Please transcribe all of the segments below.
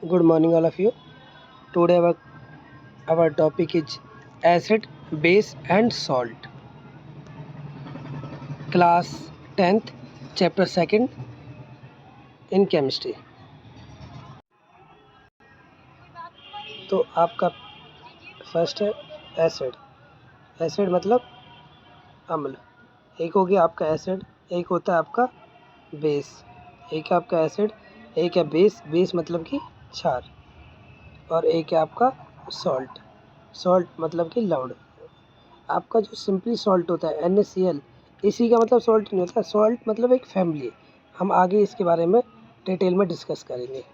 Good morning, all of you. Today, our topic is acid, base, and salt. Class 10th, chapter 2nd in chemistry. तो आपका first है acid. Acid मतलब अम्ल। एक हो गया आपका एसिड, एक होता है आपका बेस। एक है आपका एसिड, एक है बेस। बेस मतलब कि क्षार। और एक है आपका सॉल्ट। सॉल्ट मतलब कि लवण। आपका जो सिंपली सॉल्ट होता है NaCl, इसी का मतलब सॉल्ट नहीं होता। सॉल्ट मतलब एक फैमिली। हम आगे इसके बारे में डिटेल में डिस्कस करेंगे।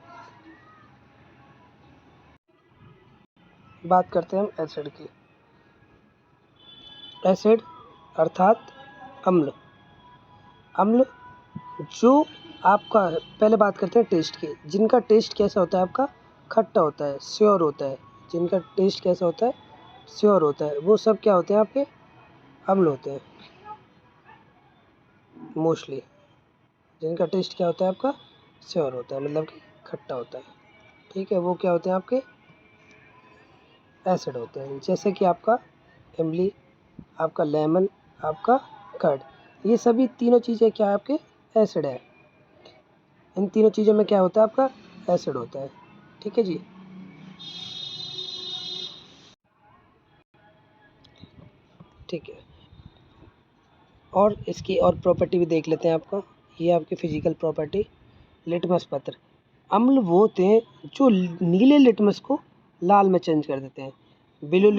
बात करते हैं हम एसिड की। एसिड अर्थात अम्ल। अम्ल जो आपका, पहले बात करते हैं टेस्ट की। जिनका टेस्ट कैसा होता है आपका, खट्टा होता है, श्योर होता है। जिनका टेस्ट कैसा होता है, श्योर होता है, वो सब क्या होते हैं आपके, अम्ल होते हैं मोस्टली। जिनका टेस्ट क्या होता है आपका, श्योर होता है, मतलब कि खट्टा होता है। ठीक है, वो क्या होते हैं आपके, एसिड होते हैं। जैसे कि आपका इमली, आपका लेमन, आपका कर्ड, ये सभी तीनों चीज़ें क्या है आपके, एसिड है। इन तीनों चीज़ों में क्या होता है आपका, एसिड होता है। ठीक है जी। ठीक है, और इसकी और प्रॉपर्टी भी देख लेते हैं आपका। ये आपकी फिजिकल प्रॉपर्टी। लिटमस पत्र। अम्ल वो होते हैं जो नीले लिटमस को लाल में चेंज कर देते हैं। ब्लू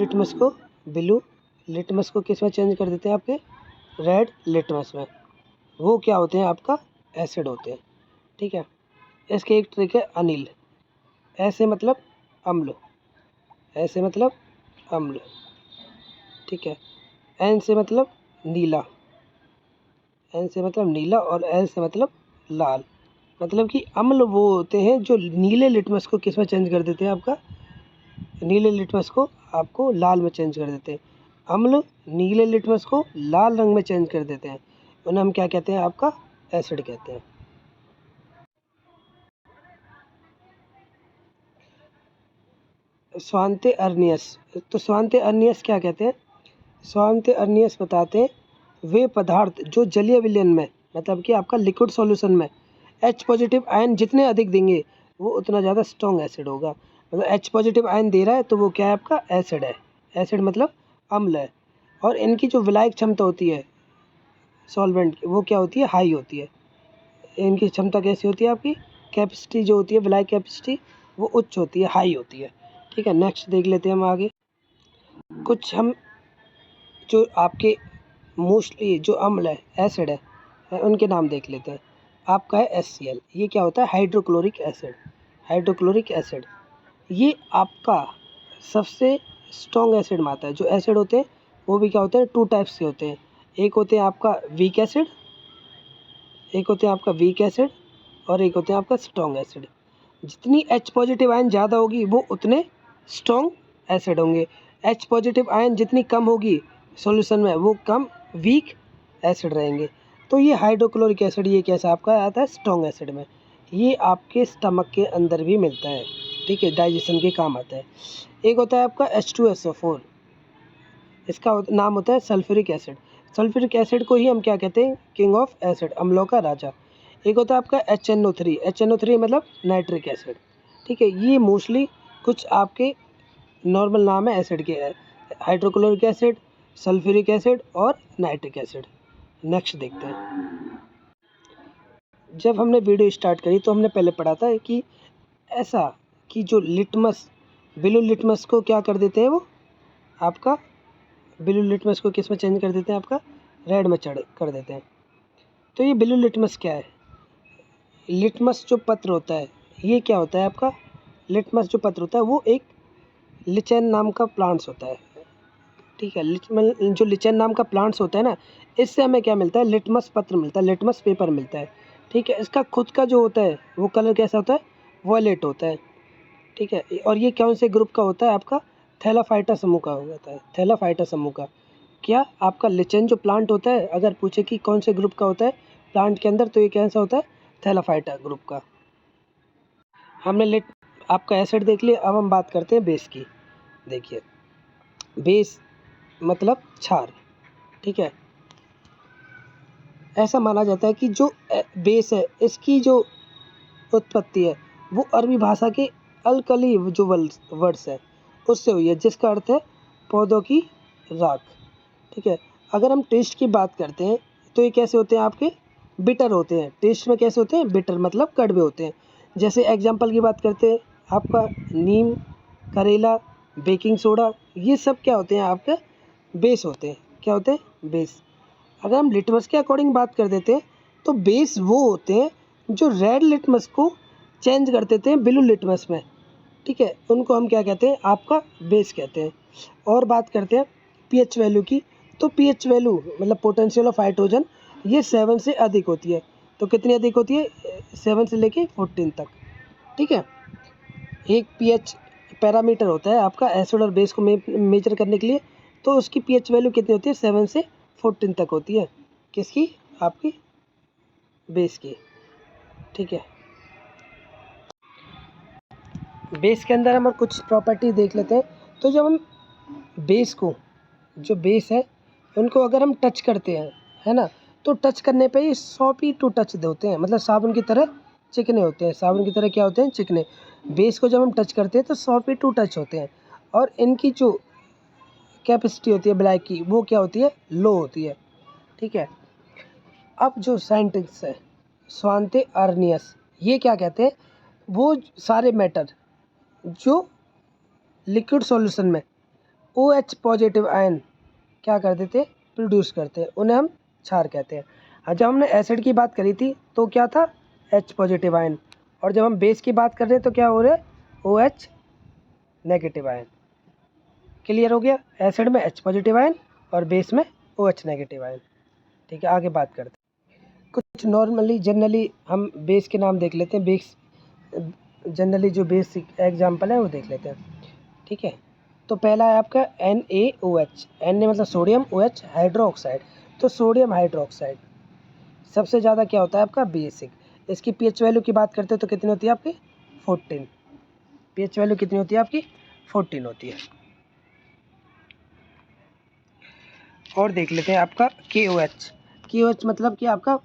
लिटमस को किस में चेंज कर देते हैं आपके, रेड लिटमस में। वो क्या होते हैं आपका, एसिड होते हैं। ठीक है, इसके एक ट्रिक है अनिल। ऐसे मतलब अम्ल, ऐसे मतलब अम्ल। ठीक है, एन से मतलब नीला, एन से मतलब नीला, और एल से मतलब लाल। मतलब कि अम्ल वो होते हैं जो नीले लिटमस को किस में चेंज कर देते हैं आपका, नीले लिटमस को आपको लाल में चेंज कर देते हैं। अम्ल नीले लिटमस को लाल रंग में चेंज कर देते हैं, उन्हें हम क्या कहते हैं, आपका एसिड कहते हैं। स्वांते अर्नियस। तो स्वांते अर्नियस क्या कहते हैं, स्वांते अर्नियस बताते हैं वे पदार्थ जो जलीय विलयन में, मतलब कि आपका लिक्विड सॉल्यूशन में H पॉजिटिव आयन जितने अधिक देंगे वो उतना ज़्यादा स्ट्रॉन्ग एसिड होगा। मतलब H पॉजिटिव आयन दे रहा है तो वो क्या है आपका, एसिड है। एसिड मतलब अम्ल है। और इनकी जो विलायक क्षमता होती है सॉल्वेंट की, वो क्या होती है, हाई होती है। इनकी क्षमता कैसी होती है आपकी, कैपेसिटी जो होती है, विलायक कैपेसिटी, वो उच्च होती है, हाई होती है। ठीक है, नेक्स्ट देख लेते हैं हम आगे। कुछ हम जो आपके मोस्टली जो अम्ल है, एसिड है, उनके नाम देख लेते हैं। आपका है HCl। ये क्या होता है, हाइड्रोक्लोरिक एसिड। हाइड्रोक्लोरिक एसिड ये आपका सबसे स्ट्रॉन्ग एसिड में आता है। जो एसिड होते हैं वो भी क्या होते हैं, टू टाइप्स के होते हैं। एक होते हैं आपका वीक एसिड, एक होते हैं आपका वीक एसिड, और एक होते हैं आपका स्ट्रॉन्ग एसिड। जितनी H पॉजिटिव आयन ज़्यादा होगी वो उतने स्ट्रॉन्ग एसिड होंगे। H पॉजिटिव आयन जितनी कम होगी सॉल्यूशन में, वो कम वीक एसिड रहेंगे। तो ये हाइड्रोक्लोरिक एसिड ये कैसा आपका आता है, स्ट्रॉन्ग एसिड में। ये आपके स्टमक के अंदर भी मिलता है। ठीक है, डाइजेशन के काम आता है। एक होता है आपका H2SO4, इसका नाम होता है सल्फ्यूरिक एसिड। सल्फ्यूरिक एसिड को ही हम क्या कहते हैं, किंग ऑफ एसिड, अम्लों का राजा। एक होता है आपका HNO3। HNO3 मतलब नाइट्रिक एसिड। ठीक है, ये मोस्टली कुछ आपके नॉर्मल नाम है एसिड के, हाइड्रोक्लोरिक एसिड, सल्फ्यूरिक एसिड और नाइट्रिक एसिड। नेक्स्ट देखते हैं। जब हमने वीडियो स्टार्ट करी तो हमने पहले पढ़ा था कि ऐसा कि जो लिटमस, ब्लू लिटमस को क्या कर देते हैं, वो आपका ब्लू लिटमस को किस में चेंज कर देते हैं, आपका रेड में चढ़ कर देते हैं। तो ये ब्लू लिटमस क्या है, लिटमस जो पत्र होता है ये क्या होता है आपका, लिटमस जो पत्र होता है वो एक लिचेन नाम का प्लांट्स होता है। ठीक है, जो लिचेन नाम का प्लांट्स होता है ना, इससे हमें क्या मिलता है, लिटमस पत्र मिलता है, लिटमस पेपर मिलता है। ठीक है, इसका खुद का जो होता है वो कलर कैसा होता है, वॉयलेट होता है। ठीक है, और ये कौन से ग्रुप का होता है, आपका थैलाफाइटा समूह का होता है। थैलाफाइटा समूह का क्या, आपका लिचेन जो प्लांट होता है, अगर पूछे कि कौन से ग्रुप का होता है प्लांट के अंदर, तो ये कैसा होता है, थैलाफाइटा ग्रुप का। हमने आपका एसिड देख लिए, अब हम बात करते हैं बेस की। देखिए बेस मतलब क्षार, ठीक है। ऐसा माना जाता है कि जो बेस है इसकी जो उत्पत्ति है वो अरबी भाषा के अलकली जो वर्ड्स है उससे हुई है, जिसका अर्थ है पौधों की राख, ठीक है। अगर हम टेस्ट की बात करते हैं तो ये कैसे होते हैं आपके, बिटर होते हैं। टेस्ट में कैसे होते हैं, बिटर मतलब कड़वे होते हैं। जैसे एग्जांपल की बात करते हैं, आपका नीम, करेला, बेकिंग सोडा, ये सब क्या होते हैं आपके बेस होते हैं। क्या होते हैं, बेस। अगर हम लिटमस के अकॉर्डिंग बात कर देते हैं तो बेस वो होते हैं जो रेड लिटमस को चेंज कर देते हैं ब्लू लिटमस में, ठीक है। उनको हम क्या कहते हैं, आपका बेस कहते हैं। और बात करते हैं पीएच वैल्यू की, तो पीएच वैल्यू मतलब पोटेंशियल ऑफ हाइड्रोजन ये 7 से अधिक होती है। तो कितनी अधिक होती है, 7 से लेके 14 तक, ठीक है। एक पीएच पैरामीटर होता है आपका एसिड और बेस को मेजर करने के लिए, तो उसकी पीएच वैल्यू कितनी होती है, 7 से 14 तक होती है। किसकी, आपकी बेस की, ठीक है। बेस के अंदर हम और कुछ प्रॉपर्टी देख लेते हैं। तो जब हम बेस को, जो बेस है उनको अगर हम टच करते हैं, है ना, तो टच करने पे ही सॉफ्टी टू टच होते हैं, मतलब साबुन की तरह चिकने होते हैं। साबुन की तरह क्या होते हैं, चिकने। बेस को जब हम टच करते हैं तो सॉफ्टी टू टच होते हैं, और इनकी जो कैपेसिटी होती है ब्लैक की वो क्या होती है, लो होती है, ठीक है। अब जो साइंटिस्ट है स्वांते अर्नियस, ये क्या कहते हैं, वो सारे मैटर जो लिक्विड सॉल्यूशन में OH पॉजिटिव आयन क्या कर देते, प्रोड्यूस करते हैं, उन्हें हम क्षार कहते हैं। जब हमने एसिड की बात करी थी तो क्या था, H पॉजिटिव आयन, और जब हम बेस की बात कर रहे हैं तो क्या हो रहा है, OH नेगेटिव आयन। क्लियर हो गया, एसिड में H पॉजिटिव आयन और बेस में OH नेगेटिव आयन, ठीक है। आगे बात करते हैं कुछ नॉर्मली जनरली हम बेस के नाम देख लेते हैं। बेस जनरली जो बेसिक एग्जाम्पल है वो देख लेते हैं, ठीक है। तो पहला है आपका NaOH, Na मतलब सोडियम, OH हाइड्रोक्साइड। तो सोडियम हाइड्रोक्साइड सबसे ज़्यादा क्या होता है आपका बेसिक। इसकी पीएच वैल्यू की बात करते हैं तो कितनी होती है आपकी, 14। पीएच वैल्यू कितनी होती है आपकी, 14 होती है। और देख लेते हैं आपका KOH। KOH मतलब कि आपका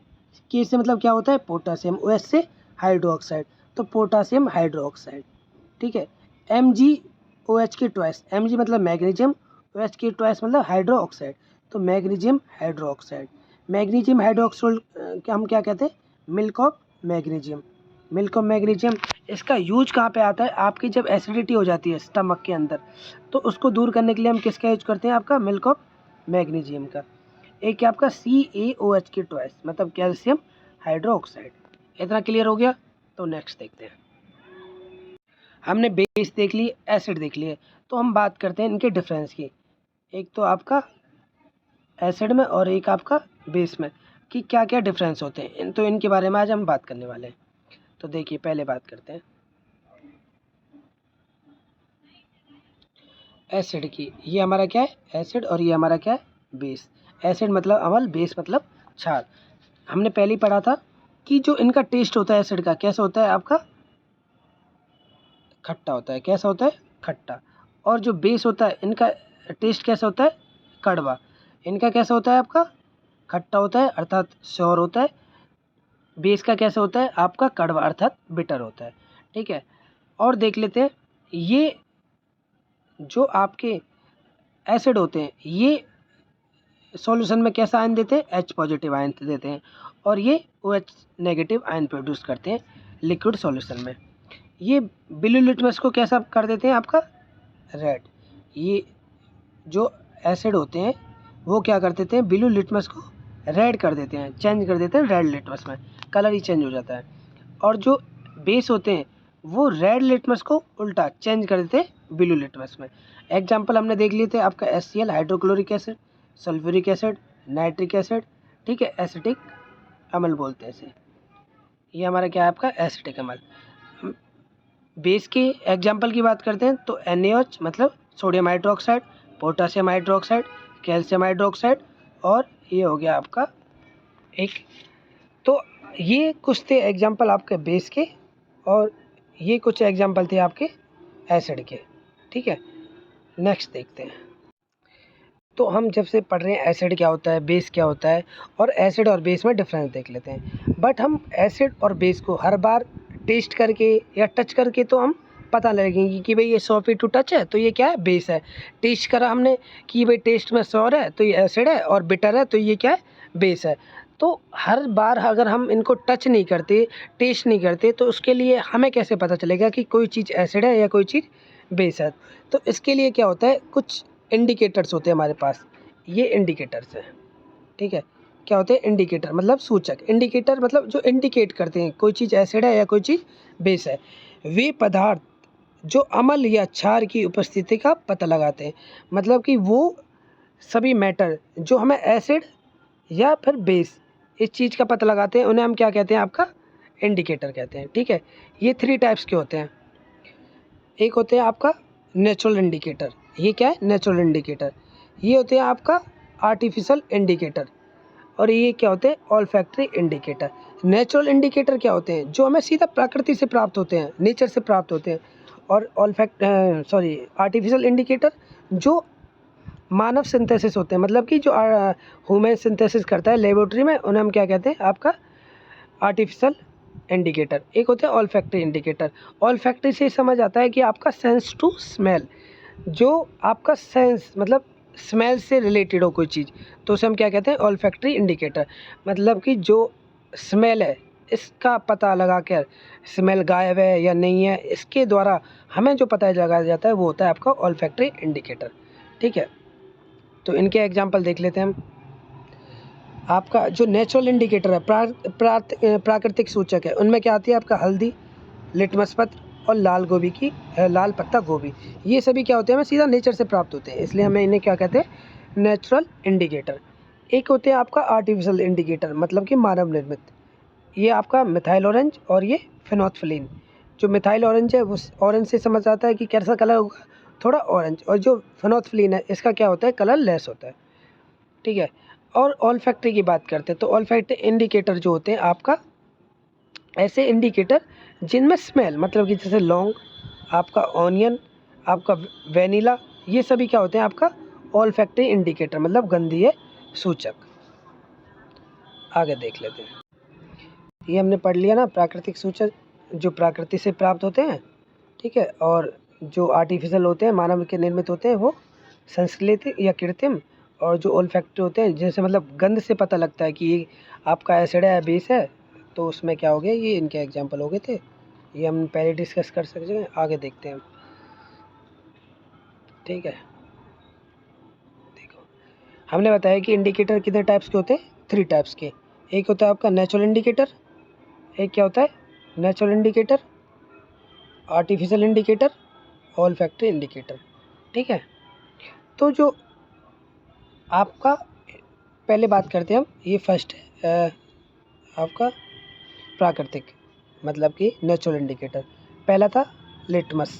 K से मतलब क्या होता है, पोटासियम, OH से हाइड्रोक्साइड, तो पोटासियम हाइड्रोक्साइड, ठीक है। MgOH की ट्वाइस, Mg मतलब मैग्नीशियम, OH की ट्वाइस मतलब हाइड्रोक्साइड, तो मैग्नीशियम हाइड्रोक्साइड। मैग्नीशियम हाइड्रोक्साइड क्या हम क्या कहते हैं, milk of magnesium, milk of magnesium. इसका यूज कहाँ पे आता है, आपकी जब एसिडिटी हो जाती है स्टमक के अंदर, तो उसको दूर करने के लिए हम किसका यूज करते हैं, आपका मिल्क ऑफ मैग्नीशियम का। एक क्या आपका CaOH की ट्वाइस मतलब कैल्शियम हाइड्रोक्साइड। इतना क्लियर हो गया। तो नेक्स्ट देखते हैं, हमने बेस देख ली, एसिड देख लिए, तो हम बात करते हैं इनके डिफरेंस की। एक तो आपका एसिड में और एक आपका बेस में, कि क्या क्या डिफरेंस होते हैं तो इनके बारे में आज हम बात करने वाले हैं। तो देखिए पहले बात करते हैं एसिड की। ये हमारा क्या है, एसिड, और ये हमारा क्या है, बेस। एसिड मतलब अम्ल, बेस मतलब क्षार। हमने पहले ही पढ़ा था कि जो इनका टेस्ट होता है एसिड का कैसा होता है आपका, खट्टा होता है। कैसा होता है, खट्टा। और जो बेस होता है इनका टेस्ट कैसा होता है, कड़वा। इनका कैसा होता है आपका, खट्टा होता है अर्थात श्योर होता है। बेस का कैसा होता है आपका, कड़वा अर्थात बिटर होता है, ठीक है। और देख लेते हैं ये जो आपके एसिड होते हैं ये सॉल्यूशन में कैसा आयन देते हैं, H पॉजिटिव आयन देते हैं, और ये OH नेगेटिव आयन प्रोड्यूस करते हैं लिक्विड सॉल्यूशन में। ये ब्लू लिटमस को कैसा कर देते हैं आपका, रेड। ये जो एसिड होते हैं वो क्या कर देते हैं, ब्लू लिटमस को रेड कर देते हैं, चेंज कर देते हैं रेड लिटमस में, कलर ही चेंज हो जाता है। और जो बेस होते हैं वो रेड लिटमस को उल्टा चेंज कर देते हैं ब्लू लिटमस में। एग्जाम्पल हमने देख लिए थे आपका HCl hydrochloric acid, sulphuric acid, nitric acid, ठीक है। एसिटिक अम्ल बोलते हैं इसे। ये हमारा क्या है आपका एसिटिक अम्ल। बेस के एग्जाम्पल की बात करते हैं तो NaOH मतलब sodium hydroxide, potassium hydroxide, calcium hydroxide, और ये हो गया आपका एक। तो ये कुछ थे एग्जाम्पल आपके बेस के। और ये कुछ एग्जाम्पल थे आपके एसिड के। ठीक है, नेक्स्ट देखते हैं। तो हम जब से पढ़ रहे हैं एसिड क्या होता है, बेस क्या होता है, और एसिड और बेस में डिफरेंस देख लेते हैं। बट हम एसिड और बेस को हर बार टेस्ट करके या टच करके तो हम पता लगेंगे कि भाई ये 100 टच है तो ये क्या है, बेस है। टेस्ट करा हमने कि भाई टेस्ट में 100 है तो ये एसिड है, और बिटर है तो ये क्या है, बेस है। तो हर बार अगर हम इनको टच नहीं करते, टेस्ट नहीं करते, तो उसके लिए हमें कैसे पता चलेगा कि कोई चीज़ एसिड है या कोई चीज़ बेस है। तो इसके लिए क्या होता है, कुछ इंडिकेटर्स होते हैं हमारे पास। ये इंडिकेटर्स हैं। ठीक है, क्या होते हैं, इंडिकेटर मतलब सूचक। इंडिकेटर मतलब जो इंडिकेट करते हैं कोई चीज़ एसिड है या कोई चीज़ बेस है। वे पदार्थ जो अम्ल या क्षार की उपस्थिति का पता लगाते हैं, मतलब कि वो सभी मैटर जो हमें एसिड या फिर बेस इस चीज़ का पता लगाते हैं, उन्हें हम क्या कहते हैं, आपका इंडिकेटर कहते हैं। ठीक है, ये 3 टाइप्स के होते हैं। एक होते हैं आपका नेचुरल इंडिकेटर। ये क्या है, नेचुरल इंडिकेटर। ये होते हैं आपका आर्टिफिशियल इंडिकेटर, और ये क्या होते हैं, ऑल्फैक्टरी इंडिकेटर। नेचुरल इंडिकेटर क्या होते हैं, जो हमें सीधा प्रकृति से प्राप्त होते हैं, नेचर से प्राप्त होते हैं। और आर्टिफिशियल इंडिकेटर जो मानव सिंथेसिस होते हैं, मतलब कि जो ह्यूमन सिंथेसिस करता है लेबोरेटरी में, उन्हें हम क्या कहते हैं, आपका आर्टिफिशियल इंडिकेटर। एक होते हैं ऑल्फैक्टरी इंडिकेटर। ऑल्फैक्टरी से समझ आता है कि आपका सेंस टू स्मेल, जो आपका सेंस मतलब स्मेल से रिलेटेड हो कोई चीज़, तो उसे हम क्या कहते हैं, ऑल्फैक्टरी इंडिकेटर। मतलब कि जो स्मेल है इसका पता लगा कर, स्मेल गायब है या नहीं है, इसके द्वारा हमें जो पता लगाया जाता है वो होता है आपका ऑल्फैक्टरी इंडिकेटर। ठीक है, तो इनके एग्जांपल देख लेते हैं हम। आपका जो नेचुरल इंडिकेटर है, प्राकृतिक सूचक है, उनमें क्या आती है, आपका हल्दी, लिटमस पत्र और लाल पत्ता गोभी। ये सभी क्या होते हैं, हमें सीधा नेचर से प्राप्त होते हैं, इसलिए हमें इन्हें क्या कहते हैं, नेचुरल इंडिकेटर। एक होते हैं आपका आर्टिफिशियल इंडिकेटर, मतलब कि मानव निर्मित। ये आपका मिथाइल ऑरेंज और ये फेनोल्फिनीन। जो मिथाइल ऑरेंज है वो ऑरेंज से समझ आता है कि कैसा कलर होगा, थोड़ा ऑरेंज, और जो फेनोल्फिनीन है इसका क्या होता है, कलर लेस होता है। ठीक है, और ऑल्फैक्टरी की बात करते हैं, तो ऑल्फैक्टरी इंडिकेटर जो होते हैं आपका ऐसे इंडिकेटर जिनमें स्मेल, मतलब कि जैसे लौंग, आपका ऑनियन, आपका वेनिला, ये सभी क्या होते हैं, आपका ऑल्फैक्टरी इंडिकेटर, मतलब गंधीय सूचक। आगे देख लेते हैं। ये हमने पढ़ लिया ना, प्राकृतिक सूचक जो प्रकृति से प्राप्त होते हैं। ठीक है, और जो आर्टिफिशियल होते हैं, मानव के निर्मित होते हैं, वो संश्लेषित या कृत्रिम। और जो ओल्फैक्टरी होते हैं, जैसे मतलब गंध से पता लगता है कि ये आपका एसिड है या बेस है, तो उसमें क्या हो गया, ये इनके एग्जांपल हो गए थे। ये हम पहले डिस्कस कर सकते हैं, आगे देखते हैं। ठीक है, देखो हमने बताया कि इंडिकेटर कितने टाइप्स के होते हैं, 3 टाइप्स के। एक होता है आपका नेचुरल इंडिकेटर, एक क्या होता है, natural indicator, artificial indicator, olfactory indicator. ठीक है, तो जो आपका पहले बात करते हैं हम, ये फर्स्ट है आपका प्राकृतिक, मतलब कि नेचुरल इंडिकेटर। पहला था लिटमस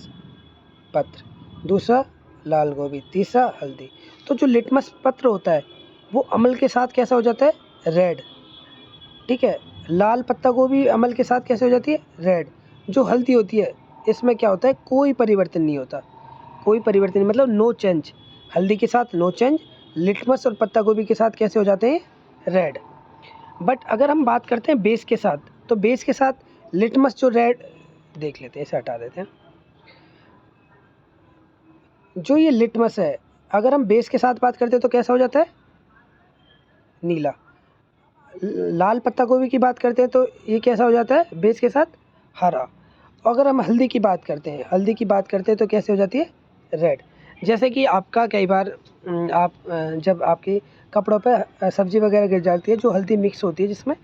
पत्र, दूसरा लाल गोभी, तीसरा हल्दी। तो जो लिटमस पत्र होता है वो अम्ल के साथ कैसा हो जाता है, रेड। ठीक है, लाल पत्ता गोभी अम्ल के साथ कैसे हो जाती है, रेड। जो हल्दी होती है इसमें क्या होता है, कोई परिवर्तन नहीं होता, कोई परिवर्तन नहीं, मतलब नो चेंज। हल्दी के साथ नो चेंज, लिटमस और पत्ता गोभी के साथ कैसे हो जाते हैं, रेड। बट अगर हम बात करते हैं बेस के साथ, तो बेस के साथ लिटमस जो रेड, देख लेते हैं, इसे हटा देते हैं। जो ये लिटमस है, अगर हम बेस के साथ बात करते हैं तो कैसा हो जाता है, नीला। लाल पत्ता गोभी की बात करते हैं तो ये कैसा हो जाता है बेस के साथ, हरा। अगर हम हल्दी की बात करते हैं, हल्दी की बात करते हैं तो कैसे हो जाती है, रेड। जैसे कि आपका कई बार जब आपके कपड़ों पे सब्जी वगैरह गिर जाती है, जो हल्दी मिक्स होती है जिसमें,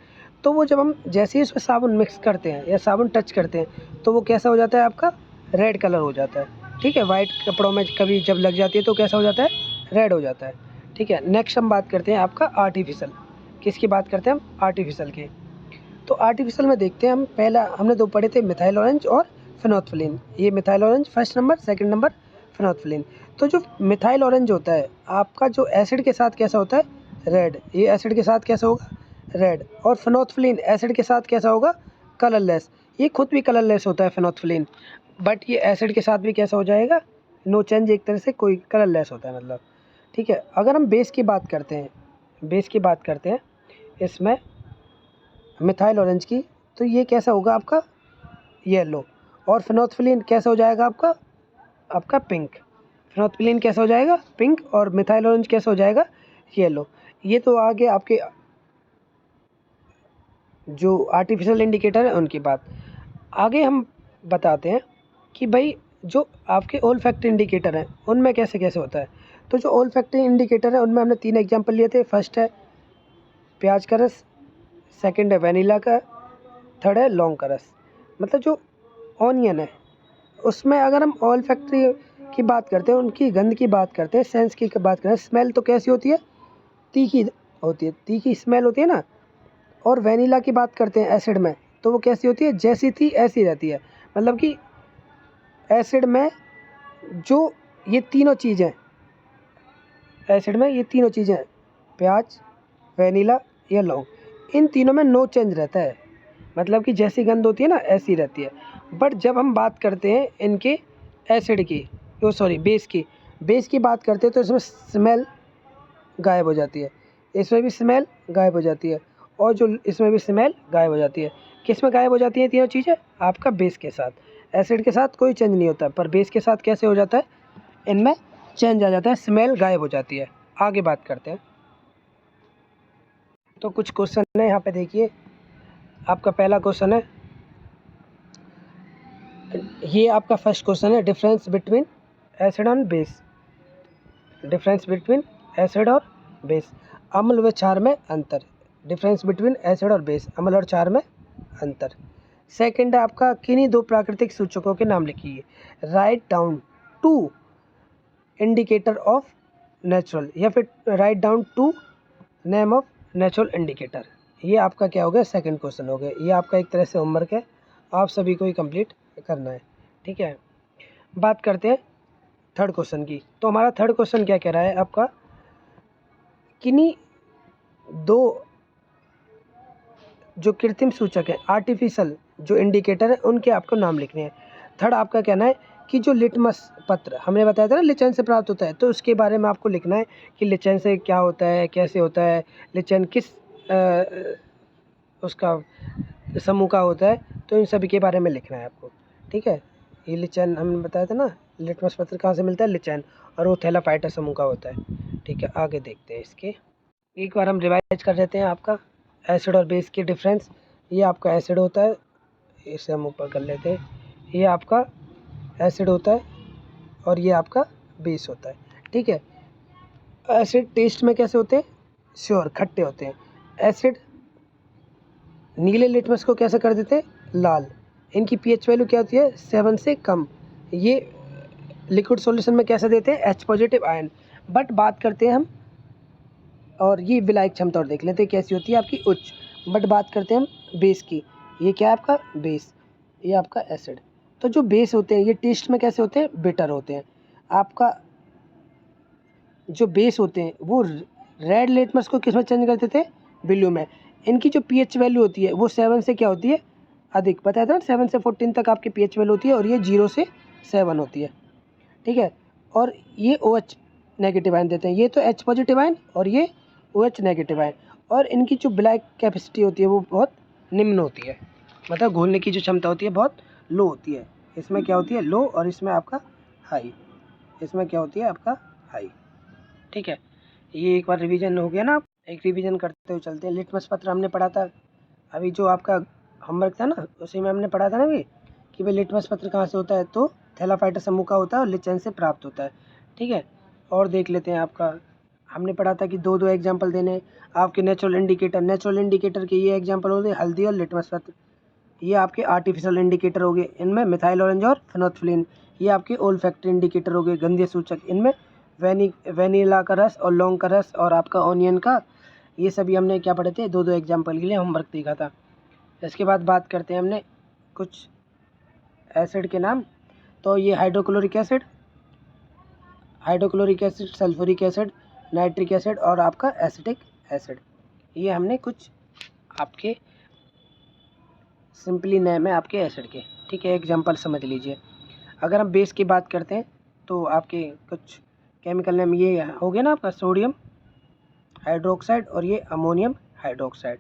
तो वो जब हम जैसे ही उसमें साबुन मिक्स करते हैं या साबुन टच करते हैं तो वो कैसा हो जाता है, आपका रेड कलर हो जाता है। ठीक है, वाइट कपड़ों में कभी जब लग जाती है तो कैसा हो जाता है, रेड हो जाता है। ठीक है, नेक्स्ट हम बात करते हैं आपका आर्टिफिशियल। किसकी बात करते हैं हम, आर्टिफिशियल की। तो आर्टिफिशियल में देखते हैं हम, पहला हमने 2 पढ़े थे, मिथाइल ऑरेंज और फेनोल्फिनीन। ये methyl orange first number, second number phenolphthalein. तो जो मिथाइल ऑरेंज होता है आपका, जो एसिड के साथ कैसा होता है, रेड। ये एसिड के साथ कैसा होगा, रेड। और फेनोल्फिनीन एसिड के साथ कैसा होगा, कलरलेस। ये खुद भी कलरलेस होता है फेनोल्फिलीन, बट ये एसिड के साथ भी कैसा हो जाएगा, नो चेंज, एक तरह से कोई कलरलेस होता है मतलब, ठीक है। अगर हम बेस की बात करते हैं इसमें मिथाइल ऑरेंज की, तो ये कैसा होगा आपका येलो, और फेनोल्फिलीन कैसा हो जाएगा आपका पिंक। फेनोल्फिलीन कैसा हो जाएगा पिंक, और मिथाइल ऑरेंज कैसा हो जाएगा येलो। ये तो आगे आपके जो आर्टिफिशियल इंडिकेटर है उनकी बात। आगे हम बताते हैं कि भाई जो आपके ओल्फैक्टरी इंडिकेटर हैं उनमें कैसे कैसे होता है। तो जो ओल्फैक्टरी इंडिकेटर है उनमें हमने 3 एग्जांपल लिए थे। फर्स्ट है प्याज का रस, सेकंड है वनीला का, थर्ड है लौंग का रस। मतलब जो ऑनियन है उसमें अगर हम ओल्फैक्टरी की बात करते हैं, उनकी गंध की बात करते हैं, सेंस की बात करते हैं, स्मेल तो कैसी होती है, तीखी होती है, तीखी स्मेल होती है ना। और वनीला की बात करते हैं एसिड में, तो वो कैसी होती है, जैसी थी ऐसी रहती है। मतलब कि एसिड में जो ये तीनों चीज़ें, प्याज, वनीला या लौंग, इन तीनों में नो चेंज रहता है। मतलब कि जैसी गंध होती है ना ऐसी रहती है। बट जब हम बात करते हैं इनके एसिड की, बेस की बात करते हैं, तो इसमें स्मेल गायब हो जाती है, इसमें भी स्मेल गायब हो जाती है, और जो इसमें भी स्मेल गायब हो जाती है। किस में गायब हो जाती है तीनों चीज़ें, आपका बेस के साथ। एसिड के साथ कोई चेंज नहीं होता, पर बेस के साथ कैसे हो जाता है, इनमें चेंज आ जाता है, स्मेल गायब हो जाती है। आगे बात करते हैं। तो कुछ क्वेश्चन है यहाँ पे देखिए। आपका पहला क्वेश्चन है, ये आपका फर्स्ट क्वेश्चन है, डिफरेंस बिटवीन एसिड और बेस। अम्ल व क्षार में अंतर। डिफरेंस बिटवीन एसिड और बेस, अम्ल और क्षार में अंतर। सेकंड है आपका, किन्हीं 2 प्राकृतिक सूचकों के नाम लिखिए। Write down 2 indicator of natural, या फिर write down 2 name of natural indicator. ये आपका क्या हो गया, सेकंड क्वेश्चन हो गया। ये आपका एक तरह से होमवर्क है, आप सभी को ही कंप्लीट करना है, ठीक है। बात करते हैं थर्ड क्वेश्चन की। तो हमारा थर्ड क्वेश्चन क्या कह रहा है आपका, किन्हीं 2 जो कृत्रिम सूचक है, आर्टिफिशियल जो इंडिकेटर है, उनके आपको नाम लिखने हैं। थर्ड आपका कहना है कि जो लिटमस पत्र हमने बताया था ना लिचेन से प्राप्त होता है, तो उसके बारे में आपको लिखना है कि लिचेन से क्या होता है, कैसे होता है, लिचेन किस उसका समूह का होता है, तो इन सभी के बारे में लिखना है आपको, ठीक है। ये लिचेन हमने बताया था ना, लिटमस पत्र कहाँ से मिलता है, लिचेन, और वो थैलाफाइटा समूह का होता है, ठीक है। आगे देखते हैं इसके, एक बार हम रिवाइज कर लेते हैं आपका एसिड और बेस की डिफरेंस। ये आपका एसिड होता है, इसे हम ऊपर कर लेते हैं, ये आपका एसिड होता है और ये आपका बेस होता है, ठीक है। एसिड टेस्ट में कैसे होते हैं, श्योर खट्टे होते हैं। एसिड नीले लिटमस को कैसे कर देते हैं, लाल। इनकी पीएच वैल्यू क्या होती है, 7 से कम। ये लिक्विड सॉल्यूशन में कैसे देते हैं, H पॉजिटिव आयन। बट बात करते हैं हम, और ये विलायक क्षमता और देख लेते हैं कैसी होती है आपकी, उच्च। बट बात करते हैं हम बेस की, ये क्या है आपका बेस, ये आपका एसिड। तो जो बेस होते हैं ये टेस्ट में कैसे होते हैं, बिटर होते हैं। आपका जो बेस होते हैं वो रेड लिटमस को किस में चेंज करते थे, ब्लू में। इनकी जो पीएच वैल्यू होती है वो 7 से क्या होती है, अधिक। बताया था 7 से 14 तक आपकी पीएच वैल्यू होती है, और ये 0 से 7 होती है, ठीक है। और ये OH नेगेटिव आयन देते हैं, ये तो H पॉजिटिव आयन और ये OH नेगेटिव आयन। और इनकी जो ब्लैक कैपेसिटी होती है वो बहुत निम्न होती है, मतलब घोलने की जो क्षमता होती है बहुत लो होती है। इसमें क्या होती है, लो, और इसमें आपका हाई। इसमें क्या होती है आपका हाई, ठीक है। ये एक बार रिवीजन हो गया ना, एक रिवीजन करते हुए चलते हैं। लिटमस पत्र हमने पढ़ा था अभी, जो आपका होमवर्क था ना उसी में हमने पढ़ा था ना अभी, कि भाई लिटमस पत्र कहाँ से होता है, तो थैलाफाइटा समूह का होता है और लिचेन से प्राप्त होता है, ठीक है। और देख लेते हैं आपका, हमने पढ़ा था कि 2 एग्जाम्पल देने आपके नेचुरल इंडिकेटर के। ये एग्जाम्पल हो गए हल्दी और लिटमस पत्र। ये आपके आर्टिफिशियल इंडिकेटर हो गए, इनमें मिथाइल ऑरेंज और फेनोल्फिलीन। ये आपके ओल्फैक्टरी इंडिकेटर हो गए, गंधीय सूचक। इनमें वनीला का रस और लौंग का रस और आपका ऑनियन का। ये सभी हमने क्या पढ़े थे, 2 एग्जाम्पल के लिए होमवर्क देखा था। इसके बाद बात करते हैं हमने कुछ एसिड के नाम। तो ये hydrochloric acid, sulphuric acid, nitric acid और आपका एसिटिक एसिड। ये हमने कुछ आपके सिंपली नेम है आपके एसिड के। ठीक है, एग्जांपल समझ लीजिए। अगर हम बेस की बात करते हैं तो आपके कुछ केमिकल नेम ये हो गया ना आपका, सोडियम हाइड्रोक्साइड और ये अमोनियम हाइड्रोक्साइड।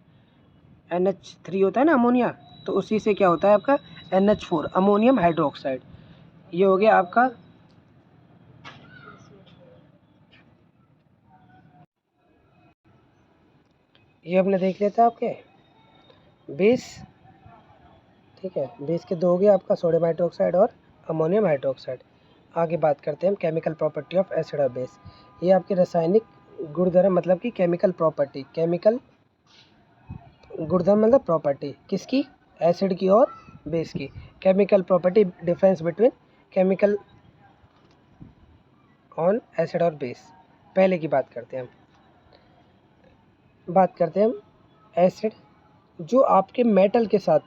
NH3 होता है ना अमोनिया, तो उसी से क्या होता है आपका NH4 अमोनियम हाइड्रोक्साइड। ये हो गया आपका ये हमने देख लिया था आपके बेस। ठीक है, बेस के दो हो गया आपका सोडियम हाइड्रोक्साइड और अमोनियम हाइड्रोक्साइड। आगे बात करते हैं हम केमिकल प्रॉपर्टी ऑफ एसिड और बेस। ये आपके रासायनिक गुणधर्म मतलब कि केमिकल प्रॉपर्टी, केमिकल गुणधर्म मतलब प्रॉपर्टी किसकी, एसिड की और बेस की। Chemical property difference between chemical on acid और बेस। पहले की बात करते हैं हम एसिड जो आपके मेटल के साथ,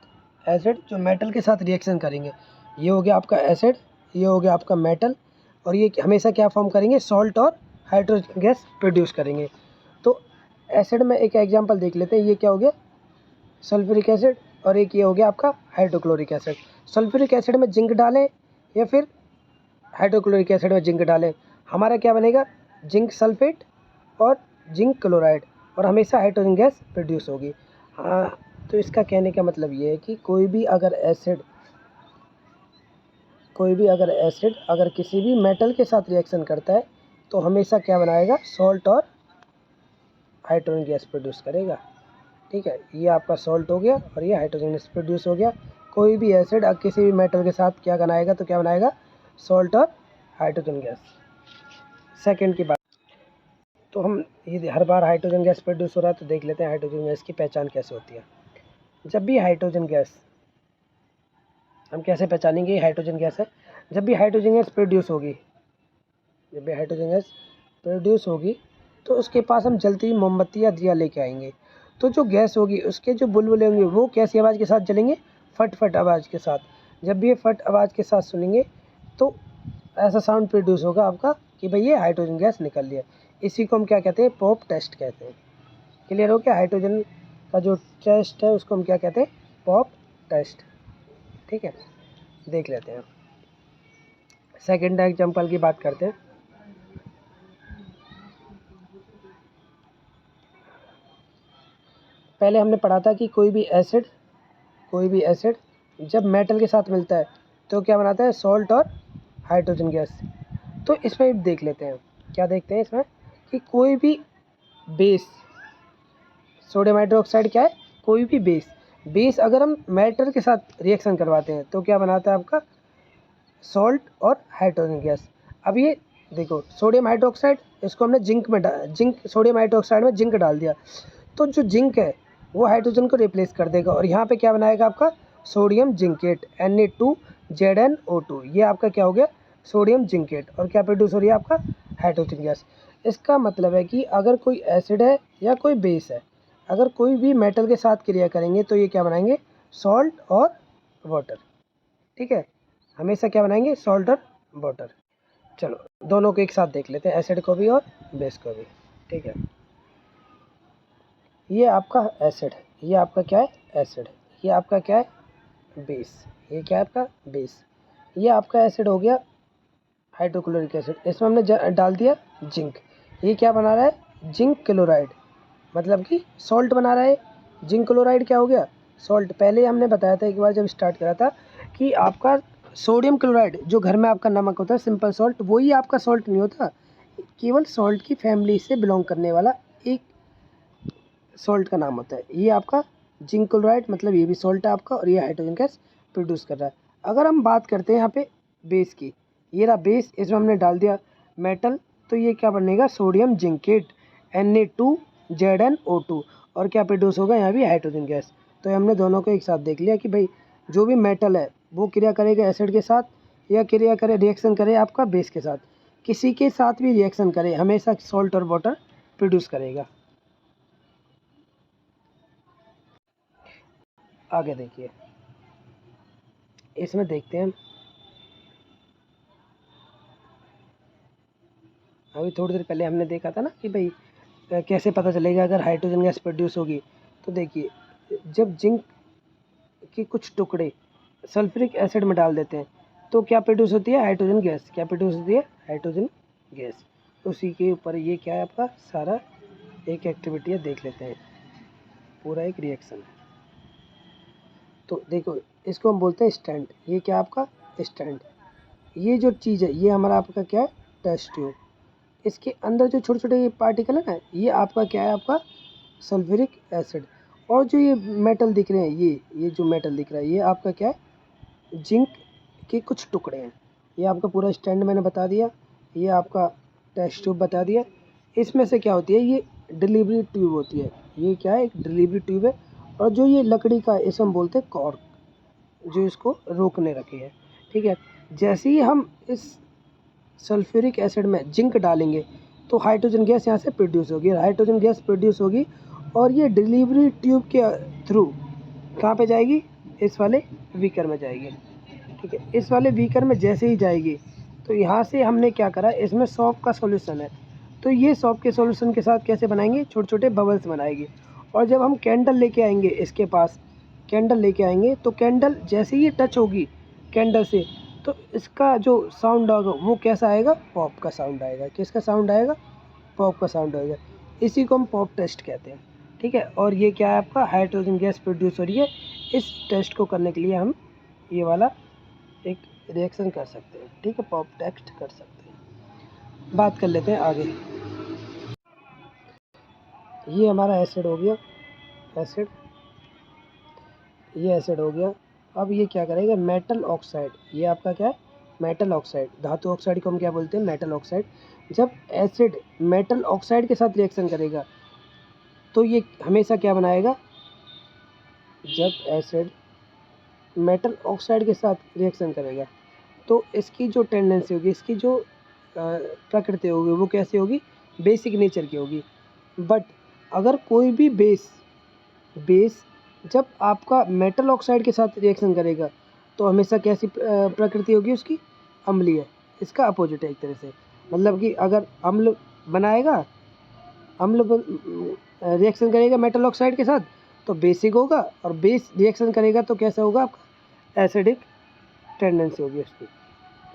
एसिड जो मेटल के साथ रिएक्शन करेंगे। ये हो गया आपका एसिड, ये हो गया आपका मेटल, और ये हमेशा क्या फॉर्म करेंगे, सॉल्ट और हाइड्रोजन गैस प्रोड्यूस करेंगे। तो एसिड में एक एग्जांपल देख लेते हैं। ये क्या हो गया, सल्फ्यूरिक एसिड, और एक ये हो गया आपका हाइड्रोक्लोरिक एसिड। सल्फ्यूरिक एसिड में जिंक डालें या फिर हाइड्रोक्लोरिक एसिड में जिंक डालें, हमारा क्या बनेगा, जिंक सल्फेट और जिंक क्लोराइड, और हमेशा हाइड्रोजन गैस प्रोड्यूस होगी। हाँ, तो इसका कहने का मतलब ये है कि कोई भी अगर एसिड अगर किसी भी मेटल के साथ रिएक्शन करता है तो हमेशा क्या बनाएगा, सॉल्ट और हाइड्रोजन गैस प्रोड्यूस करेगा। ठीक है, ये आपका सॉल्ट हो गया और ये हाइड्रोजन गैस प्रोड्यूस हो गया। कोई भी एसिड किसी भी मेटल के साथ क्या बनाएगा, तो क्या बनाएगा, सॉल्ट और हाइड्रोजन गैस। सेकेंड की बात, तो हम ये हर बार हाइड्रोजन गैस प्रोड्यूस हो रहा है तो देख लेते हैं हाइड्रोजन गैस की पहचान कैसे होती है। जब भी हाइड्रोजन गैस, हम कैसे पहचानेंगे हाइड्रोजन गैस है, जब भी हाइड्रोजन गैस प्रोड्यूस होगी तो उसके पास हम जलती हुई मोमबत्ती या दिया लेके आएंगे। तो जो गैस होगी उसके जो बुलबुले होंगे वो कैसी आवाज़ के साथ जलेंगे, फट फट आवाज़ के साथ। जब भी ये फट आवाज़ के साथ सुनेंगे तो ऐसा साउंड प्रोड्यूस होगा आपका कि भाई ये हाइड्रोजन गैस निकल लिया। इसी को हम क्या कहते हैं, पॉप टेस्ट कहते हैं। क्लियर हो गया, हाइड्रोजन का जो टेस्ट है उसको हम क्या कहते हैं, पॉप टेस्ट। ठीक है, देख लेते हैं। सेकेंड एग्जाम्पल की बात करते हैं। पहले हमने पढ़ा था कि कोई भी एसिड जब मेटल के साथ मिलता है तो क्या बनाता है, सॉल्ट और हाइड्रोजन गैस। तो इसमें देख लेते हैं, क्या देखते हैं इसमें कि कोई भी बेस, सोडियम हाइड्रोक्साइड क्या है, कोई भी बेस अगर हम मेटल के साथ रिएक्शन करवाते हैं तो क्या बनाता है आपका, सॉल्ट और हाइड्रोजन गैस। अब ये देखो सोडियम हाइड्रोक्साइड, इसको हमने सोडियम हाइड्रोक्साइड में जिंक डाल दिया, तो जो जिंक है वो हाइड्रोजन को रिप्लेस कर देगा और यहाँ पे क्या बनाएगा आपका, सोडियम जिंकेट Na2ZnO2। ये आपका क्या हो गया, सोडियम जिंकेट, और क्या प्रोड्यूस हो रही है आपका, हाइड्रोजन गैस। इसका मतलब है कि अगर कोई एसिड है या कोई बेस है, अगर कोई भी मेटल के साथ क्रिया करेंगे तो ये क्या बनाएंगे, सॉल्ट और वाटर। ठीक है, हमेशा क्या बनाएंगे, सॉल्ट और वाटर। चलो दोनों को एक साथ देख लेते हैं, एसिड को भी और बेस को भी। ठीक है, ये आपका एसिड है, ये आपका क्या है, एसिड। ये आपका क्या है, बेस। ये क्या है आपका, बेस। ये आपका एसिड हो गया हाइड्रोक्लोरिक एसिड, इसमें हमने डाल दिया जिंक। ये क्या बना रहा है, जिंक क्लोराइड, मतलब कि सॉल्ट बना रहा है। जिंक क्लोराइड क्या हो गया, सॉल्ट। पहले हमने बताया था एक बार जब स्टार्ट करा था कि आपका सोडियम क्लोराइड जो घर में आपका नमक होता है, सिंपल सॉल्ट, वही आपका सॉल्ट नहीं होता, केवल सॉल्ट की फैमिली से बिलोंग करने वाला एक सॉल्ट का नाम होता है। ये आपका जिंक क्लोराइड, मतलब ये भी सॉल्ट है आपका, और ये हाइड्रोजन गैस प्रोड्यूस कर रहा है। अगर हम बात करते हैं यहाँ पे बेस की, ये रहा बेस, इसमें हमने डाल दिया मेटल, तो ये क्या बनेगा, सोडियम जिंकेट Na2ZnO2, और क्या प्रोड्यूस होगा, यहाँ भी हाइड्रोजन गैस। तो हमने दोनों को एक साथ देख लिया कि भाई जो भी मेटल है वो क्रिया करेगा एसिड के साथ, या क्रिया करे रिएक्शन करे आपका बेस के साथ, किसी के साथ भी रिएक्शन करे हमेशा सॉल्ट और वाटर प्रोड्यूस करेगा। आगे देखिए, इसमें देखते हैं अभी थोड़ी देर पहले हमने देखा था ना कि भाई कैसे पता चलेगा अगर हाइड्रोजन गैस प्रोड्यूस होगी। तो देखिए, जब जिंक के कुछ टुकड़े सल्फ्यूरिक एसिड में डाल देते हैं तो क्या प्रोड्यूस होती है? Hydrogen gas. क्या प्रोड्यूस होती है? Hydrogen gas. उसी के ऊपर ये क्या है आपका सारा एक एक्टिविटी है, देख लेते हैं। पूरा एक रिएक्शन है। तो देखो इसको हम बोलते हैं स्टैंड। ये क्या आपका स्टैंड। ये जो चीज़ है ये हमारा आपका क्या है? Test tube. इसके अंदर जो छोटे छोटे ये पार्टिकल है ना, ये आपका क्या है? आपका सल्फ्यूरिक एसिड। और जो ये मेटल दिख रहे हैं, ये जो मेटल दिख रहा है ये आपका क्या है? जिंक के कुछ टुकड़े हैं। ये आपका पूरा स्टैंड मैंने बता दिया। ये आपका टेस्ट ट्यूब बता दिया। इसमें से क्या होती है? ये डिलीवरी ट्यूब होती है। ये क्या है? एक डिलीवरी ट्यूब है। और जो ये लकड़ी का इसे हम बोलते हैं कॉर्क, जो इसको रोकने रखी है। ठीक है। जैसे ही हम इस सल्फ्यूरिक एसिड में जिंक डालेंगे तो हाइड्रोजन गैस यहाँ से प्रोड्यूस होगी। हाइड्रोजन गैस प्रोड्यूस होगी और ये डिलीवरी ट्यूब के थ्रू कहाँ पे जाएगी? इस वाले बीकर में जाएगी। ठीक है। इस वाले बीकर में जैसे ही जाएगी तो यहाँ से हमने क्या करा? इसमें सॉल्ट का सॉल्यूशन है। तो ये सॉल्ट के सॉल्यूशन के साथ कैसे बनाएंगे? छोटे छोटे बबल्स बनाएगी। और जब हम कैंडल लेके आएंगे इसके पास, कैंडल लेके आएंगे तो कैंडल जैसे ही टच होगी कैंडल से तो इसका जो साउंड होगा वो कैसा आएगा? पॉप का साउंड आएगा। किसका साउंड आएगा? पॉप का साउंड आएगा। इसी को हम पॉप टेस्ट कहते हैं। ठीक है। और ये क्या है? आपका हाइड्रोजन गैस प्रोड्यूस हो रही है। इस टेस्ट को करने के लिए हम ये वाला एक रिएक्शन कर सकते हैं। ठीक है। पॉप टेस्ट कर सकते हैं। बात कर लेते हैं आगे। ये हमारा एसिड हो गया, एसिड। ये एसिड हो गया। अब ये क्या करेगा? Metal oxide. ये आपका क्या है? Metal oxide. धातु ऑक्साइड को हम क्या बोलते हैं? Metal oxide. जब एसिड मेटल ऑक्साइड के साथ रिएक्शन करेगा तो ये हमेशा क्या बनाएगा? जब एसिड मेटल ऑक्साइड के साथ रिएक्शन करेगा तो इसकी जो टेंडेंसी होगी, इसकी जो प्रकृति होगी वो कैसी होगी? बेसिक नेचर की होगी। बट अगर कोई भी बेस जब आपका मेटल ऑक्साइड के साथ रिएक्शन करेगा तो हमेशा कैसी प्रकृति होगी उसकी? अम्लीय। इसका अपोजिट है एक तरह से। मतलब कि अगर अम्ल बनाएगा, अम्ल रिएक्शन करेगा मेटल ऑक्साइड के साथ तो बेसिक होगा, और बेस रिएक्शन करेगा तो कैसा होगा? आपका एसिडिक टेंडेंसी होगी उसकी।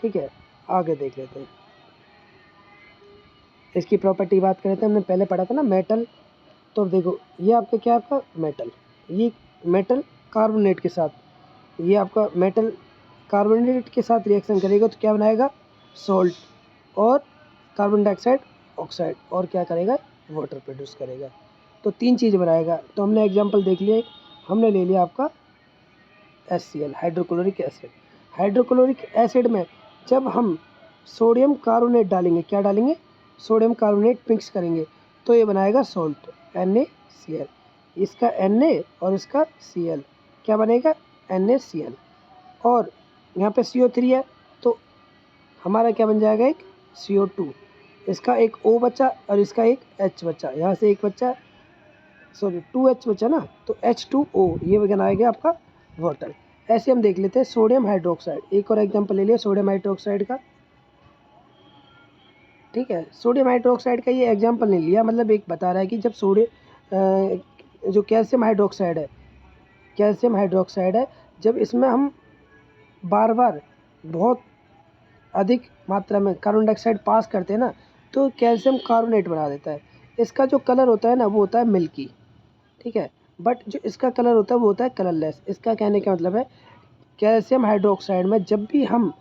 ठीक है। आगे देख लेते हैं। इसकी प्रॉपर्टी बात करें तो हमने पहले पढ़ा था ना मेटल। तो देखो ये आपका क्या? आपका मेटल। ये मेटल कार्बोनेट के साथ, ये आपका मेटल कार्बोनेट के साथ रिएक्शन करेगा तो क्या बनाएगा? सॉल्ट और कार्बन डाइऑक्साइड ऑक्साइड, और क्या करेगा? वाटर प्रोड्यूस करेगा। तो तीन चीज़ बनाएगा। तो हमने एग्जांपल देख लिया। हमने ले लिया आपका HCl, hydrochloric acid. Hydrochloric acid में जब हम सोडियम कार्बोनेट डालेंगे, क्या डालेंगे? सोडियम कार्बोनेट मिक्स करेंगे तो ये बनाएगा सॉल्ट, NaCl। इसका Na और इसका Cl क्या बनेगा? NaCl। और यहाँ पे CO3 है तो हमारा क्या बन जाएगा? एक CO2। इसका एक O बचा और इसका एक H बचा। यहाँ से एक बच्चा, सॉरी 2H बचा ना, तो H2O ये बनाएगा आपका वाटर। ऐसे हम देख लेते हैं सोडियम हाइड्रोक्साइड। एक और एग्जांपल ले लिया सोडियम हाइड्रोक्साइड का। ठीक है। सोडियम हाइड्रोक्साइड का ये एग्जांपल नहीं लिया, मतलब एक बता रहा है कि जब जो कैल्शियम हाइड्रोक्साइड है, कैल्शियम हाइड्रोक्साइड है, जब इसमें हम बार बार बहुत अधिक मात्रा में कार्बन डाइऑक्साइड पास करते हैं ना तो कैल्शियम कार्बोनेट बना देता है। इसका जो कलर होता है ना वो होता है मिल्की। ठीक है। बट जो इसका कलर होता है वो होता है कलरलेस। इसका कहने का मतलब है कैल्शियम हाइड्रोक्साइड में जब भी हम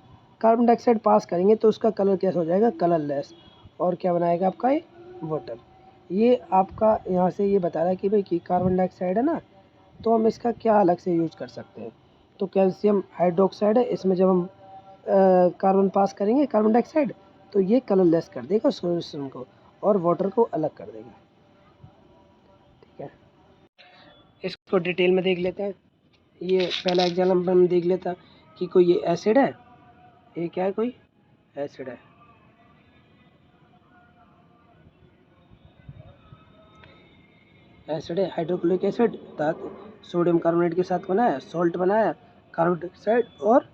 कार्बन डाइऑक्साइड पास करेंगे तो उसका कलर कैसा हो जाएगा? कलरलेस। और क्या बनाएगा? आपका ये वाटर। ये आपका यहाँ से ये बता रहा है कि भाई कि कार्बन डाइऑक्साइड है ना, तो हम इसका क्या अलग से यूज कर सकते हैं। तो कैल्शियम हाइड्रोक्साइड है, इसमें जब हम कार्बन पास करेंगे कार्बन डाइऑक्साइड तो ये कलरलेस कर देगा सॉल्यूशन को और वाटर को अलग कर देगा। ठीक है। इसको डिटेल में देख लेते हैं। ये पहला एग्जाम्पल हम देख लेता कि कोई ये एसिड है, ये क्या है? कोई एसिड है। एसिड है, हाइड्रोक्लोरिक एसिड, सोडियम कार्बोनेट के साथ बनाया, सॉल्ट बनाया, कार्बन डाइऑक्साइड और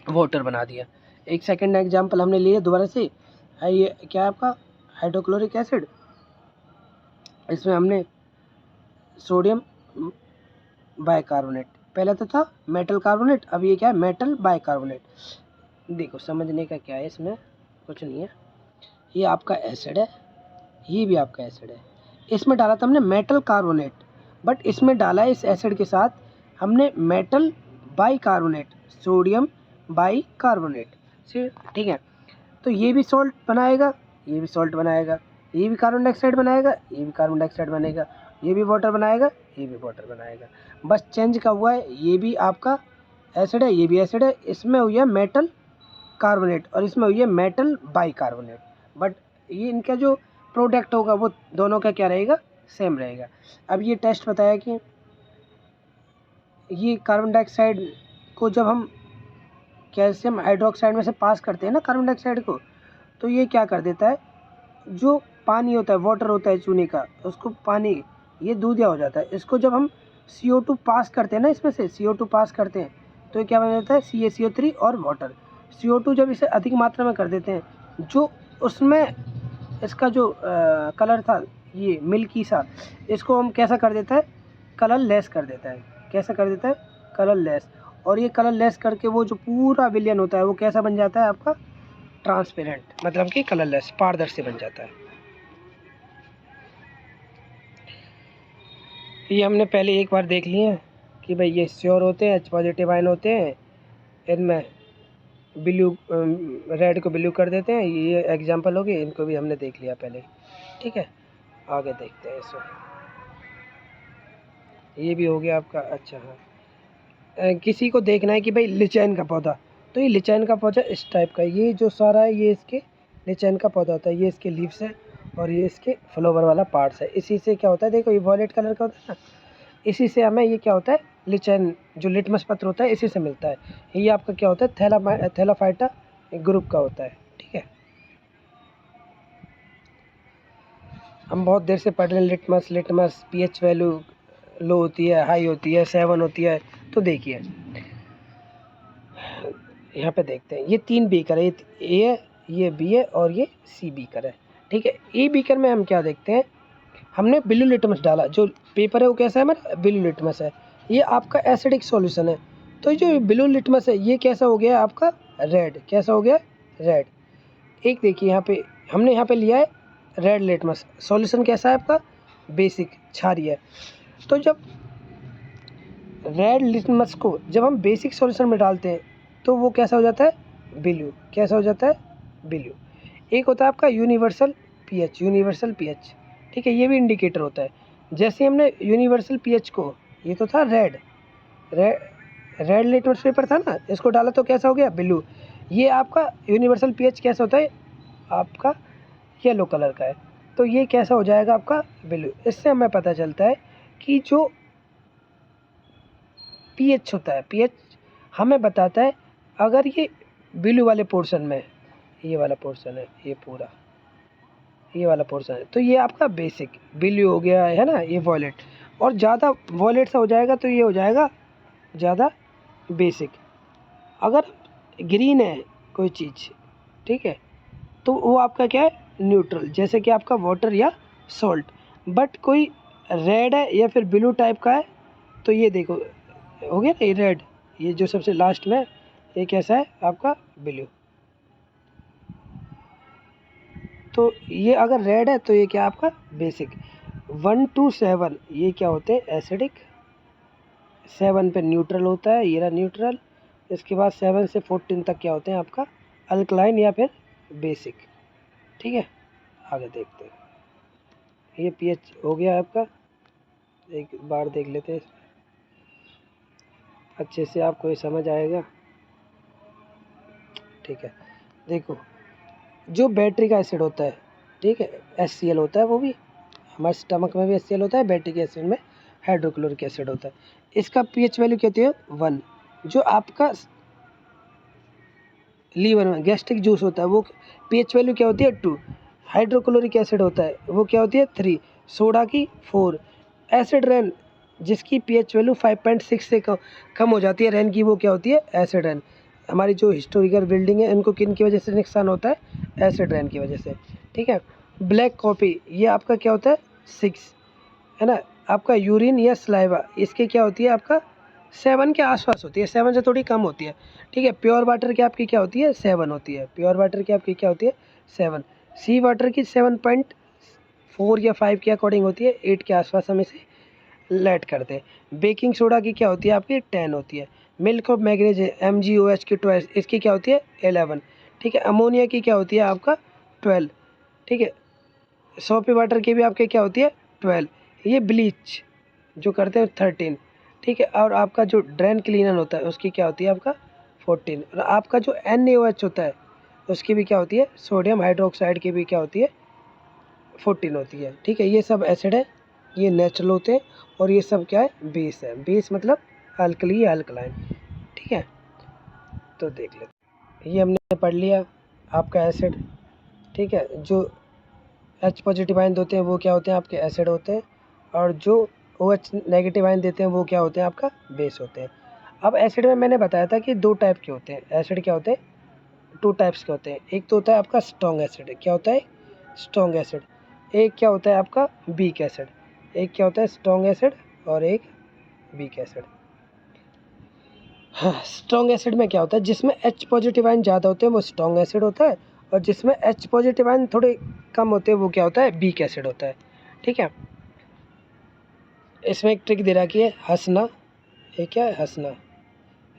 वाटर बना दिया। एक सेकंड एग्जांपल हमने लिया दोबारा से है। ये क्या है? आपका हाइड्रोक्लोरिक एसिड। इसमें हमने सोडियम बाइकार्बोनेट। पहले तो था मेटल कार्बोनेट, अब ये क्या है, मेटल बाइकार्बोनेट। देखो समझने का क्या है, इसमें कुछ नहीं है। ये आपका एसिड है, ये भी आपका एसिड है। इसमें डाला था हमने मेटल कार्बोनेट, बट इसमें डाला है इस एसिड के साथ हमने मेटल बाइकार्बोनेट, सोडियम बाइकार्बोनेट। ठीक है, तो ये भी सॉल्ट बनाएगा, ये भी सॉल्ट बनाएगा, ये भी कार्बन डाइऑक्साइड बनाएगा, ये भी कार्बन डाइऑक्साइड बनेगा, ये भी वाटर बनाएगा, ये भी वाटर बनाएगा। बस चेंज का हुआ है, ये भी आपका एसिड है, ये भी एसिड है। इसमें हुई है मेटल कार्बोनेट और इसमें हुई है मेटल बाइकार्बोनेट, बट ये इनका जो प्रोडक्ट होगा वो दोनों का क्या रहेगा, सेम रहेगा। अब ये टेस्ट बताया कि ये कार्बन डाइऑक्साइड को जब हम कैल्शियम हाइड्रोक्साइड में से पास करते हैं ना कार्बन डाइऑक्साइड को, तो ये क्या कर देता है, जो पानी होता है, वाटर होता है चूने का, उसको पानी ये दूधिया हो जाता है। इसको जब हम CO2 पास करते हैं ना, इसमें से CO2 पास करते हैं तो ये क्या बन जाता है, CaCO3 और वाटर। CO2 जब इसे अधिक मात्रा में कर देते हैं, जो उसमें इसका जो कलर था ये मिल्की सा, इसको हम कैसा कर देता है, कलर लेस कर देता है। कैसा कर देता है, कलर लेस। और ये कलर लेस करके वो जो पूरा विलयन होता है वो कैसा बन जाता है आपका, ट्रांसपेरेंट, मतलब कि कलरलेस, पारदर्शी बन जाता है। ये हमने पहले एक बार देख लिए हैं कि भाई ये श्योर होते हैं, H पॉजिटिव आयन होते हैं, इनमें ब्लू रेड को ब्लू कर देते हैं। ये एग्जांपल हो गए, इनको भी हमने देख लिया पहले। ठीक है, आगे देखते हैं इसमें। ये भी हो गया आपका। अच्छा हाँ, किसी को देखना है कि भाई लिचेन का पौधा, तो ये लिचेन का पौधा इस टाइप का, ये जो सारा है ये इसके लिचेन का पौधा होता है। ये इसके लीव्स है और ये इसके फ्लावर वाला पार्ट्स है। इसी से क्या होता है, देखो ये वॉयलेट कलर का होता है ना, इसी से हमें ये क्या होता है, लिचेन जो लिटमस पत्र होता है इसी से मिलता है। ये आपका क्या होता है, थैलाफाइटा ग्रुप का होता है। ठीक है, हम बहुत देर से पढ़ रहे हैं लिटमस pH वैल्यू लो होती है, हाई होती है, 7 होती है। तो देखिए यहाँ पे देखते हैं, ये 3 बीकर है, ये B है और ये C बीकर है। ठीक है, ए बीकर में हम क्या देखते हैं, हमने ब्लू लिटमस डाला, जो पेपर है वो कैसा है हमारा, ब्लू लिटमस है। ये आपका एसिडिक सॉल्यूशन है, तो जो ब्लू लिटमस है ये कैसा हो गया आपका, रेड। कैसा हो गया, रेड। एक देखिए यहाँ पे हमने यहाँ पे लिया है रेड लिटमस, सॉल्यूशन कैसा है आपका, बेसिक, क्षारीय है। तो जब रेड लिटमस को जब हम बेसिक सॉल्यूशन में डालते हैं तो वो कैसा हो जाता है, ब्लू। कैसा हो जाता है, ब्लू। एक होता है आपका यूनिवर्सल pH। ठीक है, ये भी इंडिकेटर होता है। जैसे हमने यूनिवर्सल pH को, ये तो था रेड लिटमस पेपर था ना, इसको डाला तो कैसा हो गया, ब्लू। ये आपका यूनिवर्सल pH कैसा होता है, आपका येलो कलर का है, तो ये कैसा हो जाएगा आपका, ब्लू। इससे हमें पता चलता है कि जो pH होता है, pH हमें बताता है अगर ये ब्लू वाले पोर्शन में, ये वाला पोर्शन है, ये पूरा ये वाला पोर्शन है, तो ये आपका बेसिक ब्लू हो गया है ना, ये वॉयलेट। और ज़्यादा वॉयलेट सा हो जाएगा तो ये हो जाएगा ज़्यादा बेसिक। अगर ग्रीन है कोई चीज़, ठीक है, तो वो आपका क्या है, न्यूट्रल, जैसे कि आपका वाटर या सॉल्ट। बट कोई रेड है या फिर ब्लू टाइप का है, तो ये देखो हो गया ना, ये रेड, ये जो सबसे लास्ट में, ये कैसा है आपका, ब्लू। तो ये अगर रेड है तो ये क्या आपका, बेसिक। 1 to 7 ये क्या होते हैं, एसिडिक। 7 पे न्यूट्रल होता है, ये रहा न्यूट्रल। इसके बाद 7 से 14 तक क्या होते हैं आपका, अल्कलाइन या फिर बेसिक। ठीक है, आगे देखते हैं। ये pH हो गया आपका, एक बार देख लेते हैं, अच्छे से आपको ये समझ आएगा। ठीक है, देखो जो बैटरी का एसिड होता है, ठीक है, HCl होता है, वो भी हमारे स्टमक में भी HCl होता है, बैटरी के एसिड में हाइड्रोक्लोरिक एसिड होता है। इसका pH वैल्यू कहते हैं 1। जो आपका लीवर में गैस्ट्रिक जूस होता है वो pH वैल्यू क्या होती है, 2। हाइड्रोक्लोरिक एसिड होता है वो क्या होती है, 3। सोडा की 4। एसिड रेन जिसकी pH वैल्यू 5.6 से कम हो जाती है, रेन की, वो क्या होती है, एसिड रेन। हमारी जो हिस्टोरिकल बिल्डिंग है इनको किन की वजह से नुकसान होता है, एसिड रेन की वजह से। ठीक है, ब्लैक कॉफ़ी ये आपका क्या होता है, 6, है ना, आपका यूरिन या सलाइवा इसकी क्या होती है आपका 7 के आसपास होती है, 7 से थोड़ी कम होती है, ठीक है। प्योर वाटर की आपकी क्या होती है 7 होती है, प्योर वाटर की आपकी क्या होती है 7। सी वाटर की 7.4 या 5 के अकॉर्डिंग होती है, 8 के आसपास हम इसे लेट करते हैं। बेकिंग सोडा की क्या होती है आपकी 10 होती है। मिल्क ऑफ मैग्नीज MgOH की 12, इसकी क्या होती है 11, ठीक है। अमोनिया की क्या होती है आपका 12, ठीक है। सोपी वाटर की भी आपके क्या होती है 12। ये ब्लीच जो करते हैं 13, ठीक है। और आपका जो ड्रेन क्लीनर होता है उसकी क्या होती है आपका 14। और आपका जो NaOH होता है उसकी भी क्या होती है सोडियम हाइड्रोक्साइड की भी क्या होती है 14 होती है, ठीक है। ये सब एसिड है, ये नेचुरल होते हैं, और ये सब क्या है बेस है। बेस मतलब अल्कली या अल्कलाइन, ठीक है। तो देख लेते, ये हमने पढ़ लिया आपका एसिड, ठीक है। जो H पॉजिटिव आयन होते हैं वो क्या होते हैं आपके एसिड होते हैं, और जो OH नेगेटिव आयन देते हैं वो क्या होते हैं आपका बेस होते हैं। अब एसिड में मैंने बताया था कि 2 टाइप के होते हैं एसिड, क्या होते हैं 2 टाइप्स के होते हैं। एक तो होता है आपका स्ट्रॉन्ग एसिड, क्या होता है स्ट्रॉन्ग एसिड। एक क्या होता है आपका वीक एसिड, एक क्या होता है स्ट्रॉन्ग एसिड और एक वीक एसिड। हाँ, स्ट्रॉन्ग एसिड में क्या होता है जिसमें H पॉजिटिव आयन ज़्यादा होते हैं वो स्ट्रॉन्ग एसिड होता है, और जिसमें H पॉजिटिव आयन थोड़े कम होते हैं वो क्या होता है वीक एसिड होता है, ठीक है। इसमें एक ट्रिक दे रखी है हंसना, ये क्या है हंसना,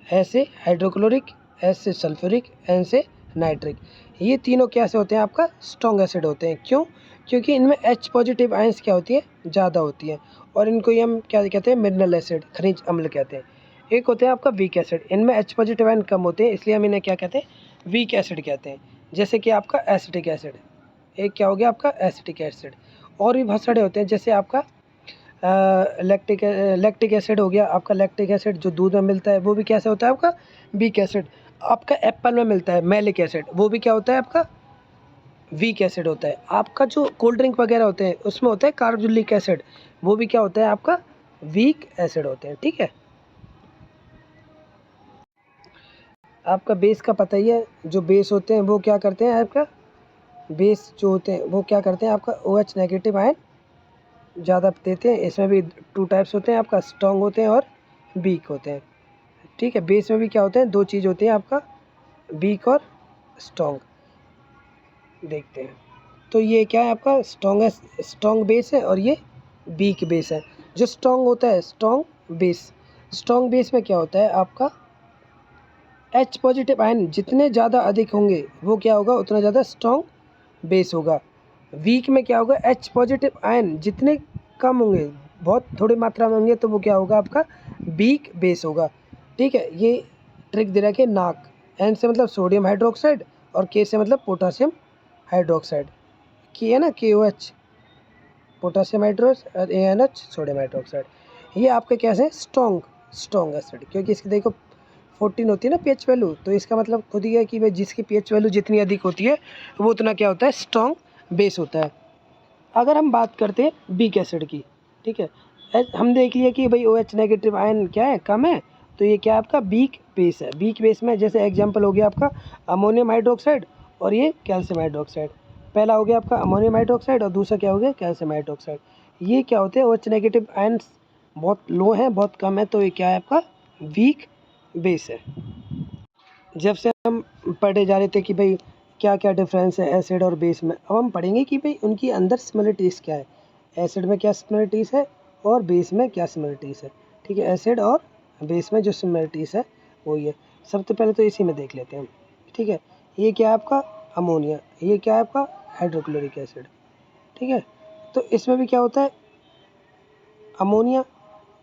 ऐसे हाइड्रोक्लोरिक, एस से सल्फ्यूरिक, एन से नाइट्रिक, ये तीनों क्या से होते हैं आपका स्ट्रॉन्ग एसिड होते हैं। क्यों? क्योंकि इनमें H पॉजिटिव आयंस क्या होती है ज़्यादा होती है, और इनको ही हम क्या कहते हैं मिनरल एसिड, खनिज अम्ल कहते हैं। एक होते हैं आपका वीक एसिड, इनमें H पॉजिटिव आयन कम होते हैं इसलिए हम इन्हें क्या कहते हैं वीक एसिड कहते हैं। जैसे कि आपका एसिटिक एसिड, एक क्या हो गया आपका एसिटिक एसिड। और भी बहुत सारे होते हैं जैसे आपका लैक्टिक एसिड हो गया आपका। लैक्टिक एसिड जो दूध में मिलता है वो भी कैसे होता है आपका वीक एसिड। आपका एप्पल में मिलता है मैलिक एसिड, वो भी क्या होता है आपका वीक एसिड होता है। आपका जो कोल्ड ड्रिंक वगैरह होते हैं उसमें होता है कार्बोक्सिलिक एसिड, वो भी क्या होता है आपका वीक एसिड होते हैं, ठीक है। आपका बेस का पता ही है, जो बेस होते हैं वो क्या करते हैं आपका बेस जो होते हैं वो क्या करते हैं आपका OH नेगेटिव आयन ज़्यादा देते हैं। इसमें भी 2 टाइप्स होते हैं आपका स्ट्रॉन्ग होते हैं और वीक होते हैं, ठीक है। बेस में भी क्या होते हैं 2 चीज़ होती हैं आपका वीक और स्ट्रॉन्ग, देखते हैं। तो ये क्या है आपका स्ट्रॉन्ग बेस है और ये वीक बेस है। जो स्ट्रॉन्ग होता है स्ट्रॉन्ग बेस में क्या होता है आपका H पॉजिटिव आयन जितने ज़्यादा अधिक होंगे वो क्या होगा उतना ज़्यादा स्ट्रॉन्ग बेस होगा। वीक में क्या होगा H पॉजिटिव आयन जितने कम होंगे, बहुत थोड़ी मात्रा में होंगे, तो वो क्या होगा आपका वीक बेस होगा, ठीक है। ये ट्रिक दे रखा है नाक, N से मतलब सोडियम हाइड्रोक्साइड और K से मतलब पोटासियम हाइड्रोक्साइड, की है ना KOH पोटासियम हाइड्रोक्साइड और ANH सोडियम हाइड्रोक्साइड। ये आपके कैसे स्ट्रॉन्ग एसिड, क्योंकि इसकी देखो 14 होती है ना pH वैल्यू, तो इसका मतलब खुद ही है कि भाई जिसकी pH वैल्यू जितनी अधिक होती है वो उतना क्या होता है स्ट्रॉन्ग बेस होता है। अगर हम बात करते हैं वीक एसिड की, ठीक है, हम देख लिया कि भाई OH नेगेटिव आयन क्या है कम है, तो ये क्या है आपका वीक बेस है। वीक बेस में जैसे एग्जांपल हो गया आपका अमोनियम हाइड्रोक्साइड और ये कैल्शियम हाइड्रोक्साइड। पहला हो गया आपका अमोनियम हाइड्रोक्साइड और दूसरा क्या हो गया कैल्शियम हाइड्रोक्साइड। ये क्या होते हैं OH नेगेटिव आयन्स बहुत लो हैं, बहुत कम है, तो ये क्या है आपका वीक बेस है। जब से हम पढ़े जा रहे थे कि भाई क्या क्या डिफरेंस है एसिड और बेस में, अब हम पढ़ेंगे कि भाई उनकी अंदर सिमिलरिटीज़ क्या है, एसिड में क्या सिमिलरिटीज़ है और बेस में क्या सिमिलरिटीज़ है, ठीक है। एसिड और बेस में जो सिमिलरिटीज़ है वो ये, सबसे पहले तो इसी में देख लेते हैं, ठीक है। ये क्या है आपका अमोनिया, ये क्या है आपका हाइड्रोक्लोरिक एसिड, ठीक है। तो इसमें भी क्या होता है अमोनिया,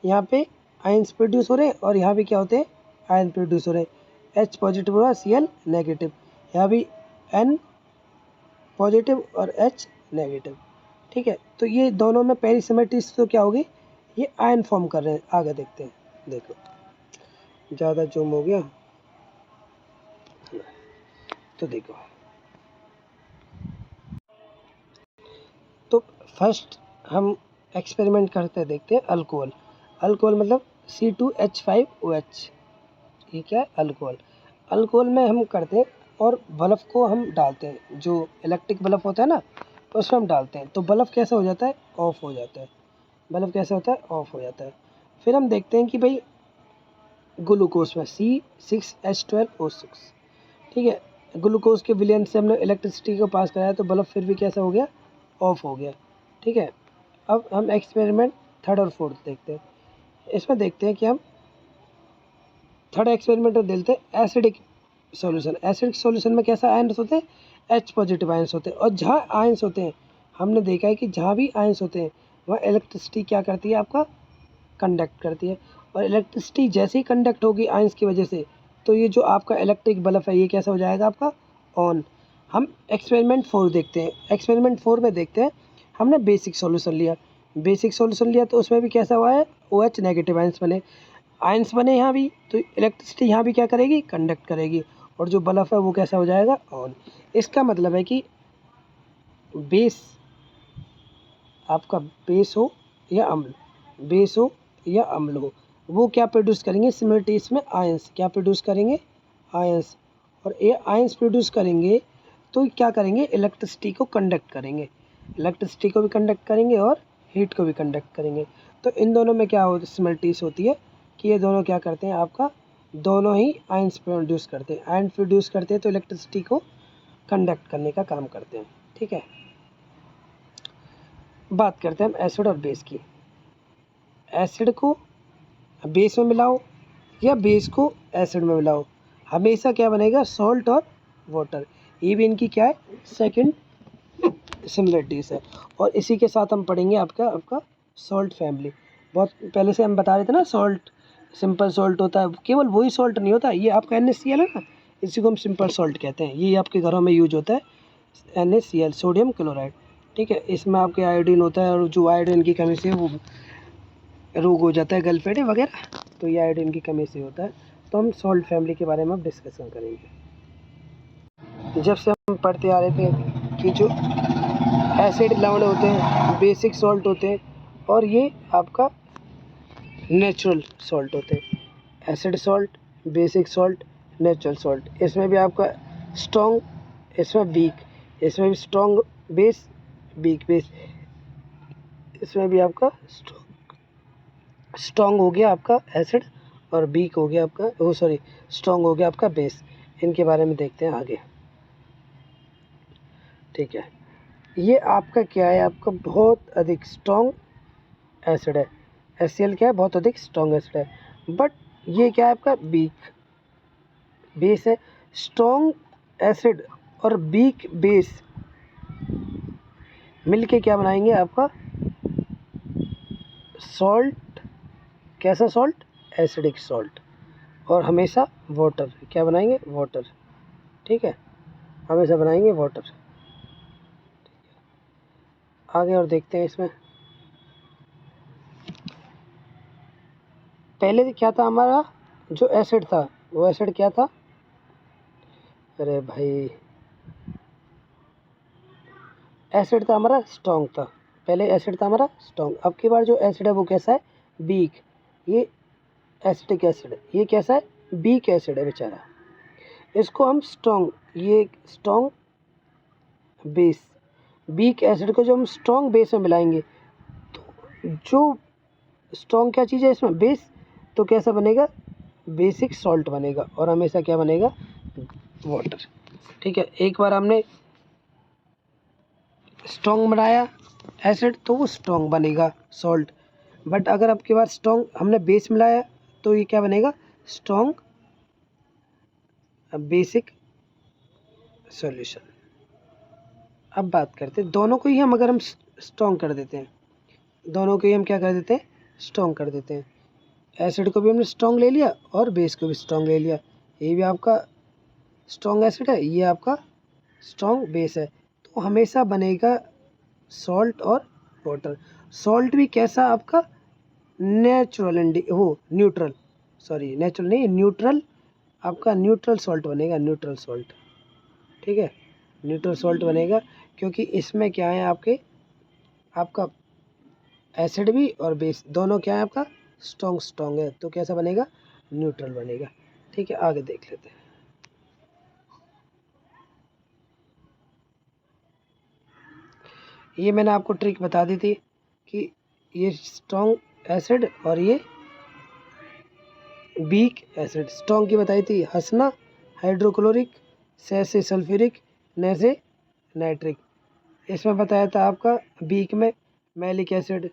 यहाँ पे आयंस प्रोड्यूस हो रहे हैं और यहाँ भी क्या होते हैं आयन प्रोड्यूस हो रहे हैं। H पॉजिटिव हो रहा है Cl नेगेटिव, यहाँ भी N पॉजिटिव और H नेगेटिव, ठीक है। तो ये दोनों में पहली सिमिलरिटीज तो क्या होगी, ये आयन फॉर्म कर रहे हैं। आगे देखते हैं, देखो ज़्यादा जूम हो गया, तो देखो तो फर्स्ट हम एक्सपेरिमेंट करते देखते हैं अल्कोहल। अल्कोहल मतलब C2H5OH, ये क्या है अल्कोहल। अल्कोहल में हम करते हैं और बल्ब को हम डालते हैं, जो इलेक्ट्रिक बल्ब होता है ना उसमें हम डालते हैं, तो बल्ब कैसा हो जाता है ऑफ हो जाता है, बल्ब कैसा होता है, ऑफ हो जाता है। फिर हम देखते हैं कि भाई ग्लूकोज में C6H12O6, ठीक है, ग्लूकोज के विलयन से हमने इलेक्ट्रिसिटी को पास कराया तो बल्ब फिर भी कैसा हो गया, ऑफ हो गया, ठीक है। अब हम एक्सपेरिमेंट थर्ड और फोर्थ देखते हैं। इसमें देखते हैं कि हम थर्ड एक्सपेरिमेंट में देखते हैं एसिडिक सॉल्यूशन। एसिडिक सॉल्यूशन में कैसा आयंस होते हैं, H पॉजिटिव आयंस होते हैं। और जहाँ आयंस होते हैं, हमने देखा है कि जहाँ भी आयंस होते हैं वहाँ इलेक्ट्रिसिटी क्या करती है, आपका कंडक्ट करती है। और इलेक्ट्रिसिटी जैसे ही कंडक्ट होगी आयंस की वजह से, तो ये जो आपका इलेक्ट्रिक बल्ब है ये कैसा हो जाएगा, आपका ऑन। हम एक्सपेरिमेंट 4 देखते हैं। एक्सपेरिमेंट 4 में देखते हैं, हमने बेसिक सॉल्यूशन लिया। बेसिक सॉल्यूशन लिया तो उसमें भी कैसा हुआ है, OH नेगेटिव आयंस बने। आयंस बने यहाँ भी, तो इलेक्ट्रिसिटी यहाँ भी क्या करेगी, कंडक्ट करेगी। और जो बल्ब है वो कैसा हो जाएगा, ऑन। इसका मतलब है कि बेस, आपका बेस हो या अम्ल, बेस हो या अम्ल हो, वो क्या प्रोड्यूस करेंगे, सिमिलरिटीज में आयंस क्या प्रोड्यूस करेंगे, आयंस। और ये आयंस प्रोड्यूस करेंगे तो क्या करेंगे, इलेक्ट्रिसिटी को कंडक्ट करेंगे, इलेक्ट्रिसिटी को भी कंडक्ट करेंगे और हीट को भी कंडक्ट करेंगे। तो इन दोनों में क्या हो, सिमिलरिटीज होती है कि ये दोनों क्या करते हैं, आपका दोनों ही आयंस प्रोड्यूस करते हैं। आयंस प्रोड्यूस करते हैं तो इलेक्ट्रिसिटी को कंडक्ट करने का काम करते हैं, ठीक है। बात करते हैं हम एसिड और बेस की। एसिड को बेस में मिलाओ या बेस को एसिड में मिलाओ, हमेशा क्या बनेगा, सॉल्ट और वाटर। ये भी इनकी क्या है, सेकंड सिमिलरिटीज़ है। और इसी के साथ हम पढ़ेंगे आपका आपका सॉल्ट फैमिली। बहुत पहले से हम बता रहे थे ना, सॉल्ट सिंपल सॉल्ट होता है, केवल वही सॉल्ट नहीं होता, ये आपका NaCl है ना, इसी को हम सिंपल सॉल्ट कहते हैं। ये आपके घरों में यूज होता है NaCl, सोडियम क्लोराइड, ठीक है। इसमें आपके आयोडीन होता है और जो आयोडीन की कमी से वो रोग हो जाता है, गलफेडे वगैरह, तो ये आयोडीन की कमी से होता है। तो हम सॉल्ट फैमिली के बारे में अब डिस्कशन करेंगे। जब से हम पढ़ते आ रहे थे कि जो एसिड लवण होते हैं, बेसिक सॉल्ट होते हैं, और ये आपका नेचुरल सॉल्ट होते हैं। Acid salt, basic salt, natural salt. इसमें भी आपका स्ट्रॉन्ग, इसमें वीक, इसमें भी स्ट्रॉन्ग बेस, वीक बेस, इसमें भी आपका स्ट्रॉन्ग हो गया आपका एसिड और वीक हो गया आपका, ओ सॉरी, स्ट्रॉन्ग हो गया आपका बेस। इनके बारे में देखते हैं आगे, ठीक है। ये आपका क्या है, आपका बहुत अधिक स्ट्रॉन्ग एसिड है। HCl क्या है, बहुत अधिक स्ट्रॉन्ग एसिड है। बट ये क्या है, आपका वीक बेस है। स्ट्रॉन्ग एसिड और वीक बेस मिलके क्या बनाएंगे, आपका सॉल्ट। कैसा सॉल्ट, एसिडिक सॉल्ट। और हमेशा वाटर, क्या बनाएंगे, वाटर, ठीक है, हमेशा बनाएंगे वाटर। आगे और देखते हैं इसमें। पहले क्या था हमारा, जो एसिड था वो एसिड क्या था, अरे भाई, एसिड था हमारा स्ट्रॉन्ग था। पहले एसिड था हमारा स्ट्रॉन्ग, अब की बार जो एसिड है वो कैसा है, वीक। ये एसिडिक एसिड, ये कैसा है, वीक एसिड है बेचारा। इसको हम स्ट्रॉन्ग, ये स्ट्रॉन्ग बेस, वीक एसिड को जो हम स्ट्रॉन्ग बेस में मिलाएंगे, तो जो स्ट्रॉन्ग क्या चीज़ है इसमें, बेस, तो कैसा बनेगा, बेसिक सॉल्ट बनेगा। और हमेशा क्या बनेगा, वाटर, ठीक है। एक बार हमने स्ट्रॉन्ग बनाया एसिड तो वो स्ट्रॉन्ग बनेगा सॉल्ट। बट अगर आपके पास स्ट्रॉन्ग हमने बेस मिलाया तो ये क्या बनेगा, स्ट्रॉन्ग बेसिक सॉल्यूशन। अब बात करते हैं दोनों को ही हम, अगर हम स्ट्रॉन्ग कर देते हैं, दोनों को ही हम क्या कर देते हैं, स्ट्रॉन्ग कर देते हैं। एसिड को भी हमने स्ट्रॉन्ग ले लिया और बेस को भी स्ट्रॉन्ग ले लिया। ये भी आपका स्ट्रॉन्ग एसिड है, ये आपका स्ट्रॉन्ग बेस है, तो हमेशा बनेगा सॉल्ट और वाटर। सॉल्ट भी कैसा, आपका नेचुरल एंड वो न्यूट्रल, सॉरी नेचुरल नहीं, न्यूट्रल, आपका न्यूट्रल सॉल्ट बनेगा, न्यूट्रल सॉल्ट, ठीक है, न्यूट्रल सॉल्ट बनेगा। क्योंकि इसमें क्या है, आपका एसिड भी और बेस दोनों क्या है, आपका स्ट्रॉन्ग है, तो कैसा बनेगा, न्यूट्रल बनेगा, ठीक है। आगे देख लेते हैं। ये मैंने आपको ट्रिक बता दी थी कि ये स्ट्रॉन्ग एसिड और ये वीक एसिड। स्ट्रॉन्ग की बताई थी हंसना, हाइड्रोक्लोरिक, से सल्फ्यूरिक, ने से नाइट्रिक। इसमें बताया था आपका वीक में malic acid,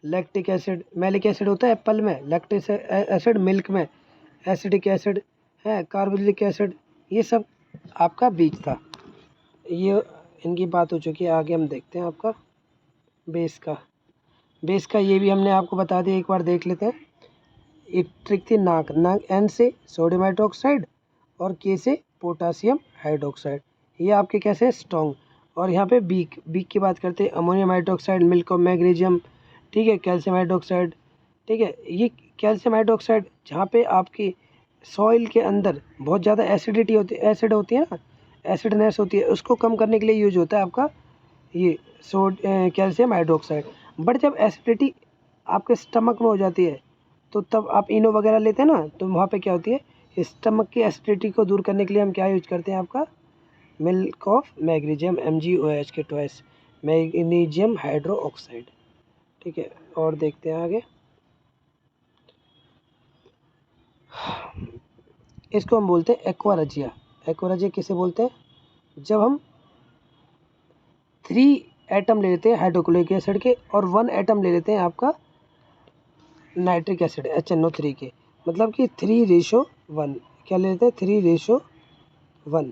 lactic acid. Malic acid होता है एप्पल में, लैक्टिक एसिड मिल्क में, एसिडिक एसिड है, कार्बोक्सिलिक एसिड, ये सब आपका वीक था। ये इनकी बात हो चुकी है। आगे हम देखते हैं आपका बेस का। बेस का ये भी हमने आपको बता दिया, एक बार देख लेते हैं। एक ट्रिक थी नाक एन से सोडियम हाइड्रोक्साइड और के से पोटासियम हाइड्रोक्साइड। ये आपके कैसे स्ट्रॉन्ग। और यहाँ पे बीक की बात करते हैं, ammonium hydroxide, milk of magnesium, ठीक है, कैल्शियम हाइड्रोक्साइड, ठीक है। ये कैल्शियम हाइड्रोक्साइड जहाँ पे आपकी सॉइल के अंदर बहुत ज़्यादा एसिडिटी होती है, एसिड होती है ना, एसिडनेस होती है, उसको कम करने के लिए यूज होता है आपका ये कैल्शियम हाइड्रोक्साइड। बट जब एसिडिटी आपके स्टमक में हो जाती है तो तब आप इनो वगैरह लेते हैं ना, तो वहाँ पे क्या होती है, स्टमक की एसिडिटी को दूर करने के लिए हम क्या यूज करते हैं आपका मिल्क ऑफ मैग्नीशियम MgOH के ट्वाइस, मैग्नीशियम हाइड्रो ऑक्साइड, ठीक है। और देखते हैं आगे। इसको हम बोलते हैं एक्वारजिया। एक्वारजिया किसे बोलते हैं, जब हम 3 एटम ले लेते हैं हाइड्रोक्लोरिक एसिड के और 1 एटम ले लेते हैं आपका नाइट्रिक एसिड HNO3 के, मतलब कि 3:1। क्या ले लेते हैं 3:1,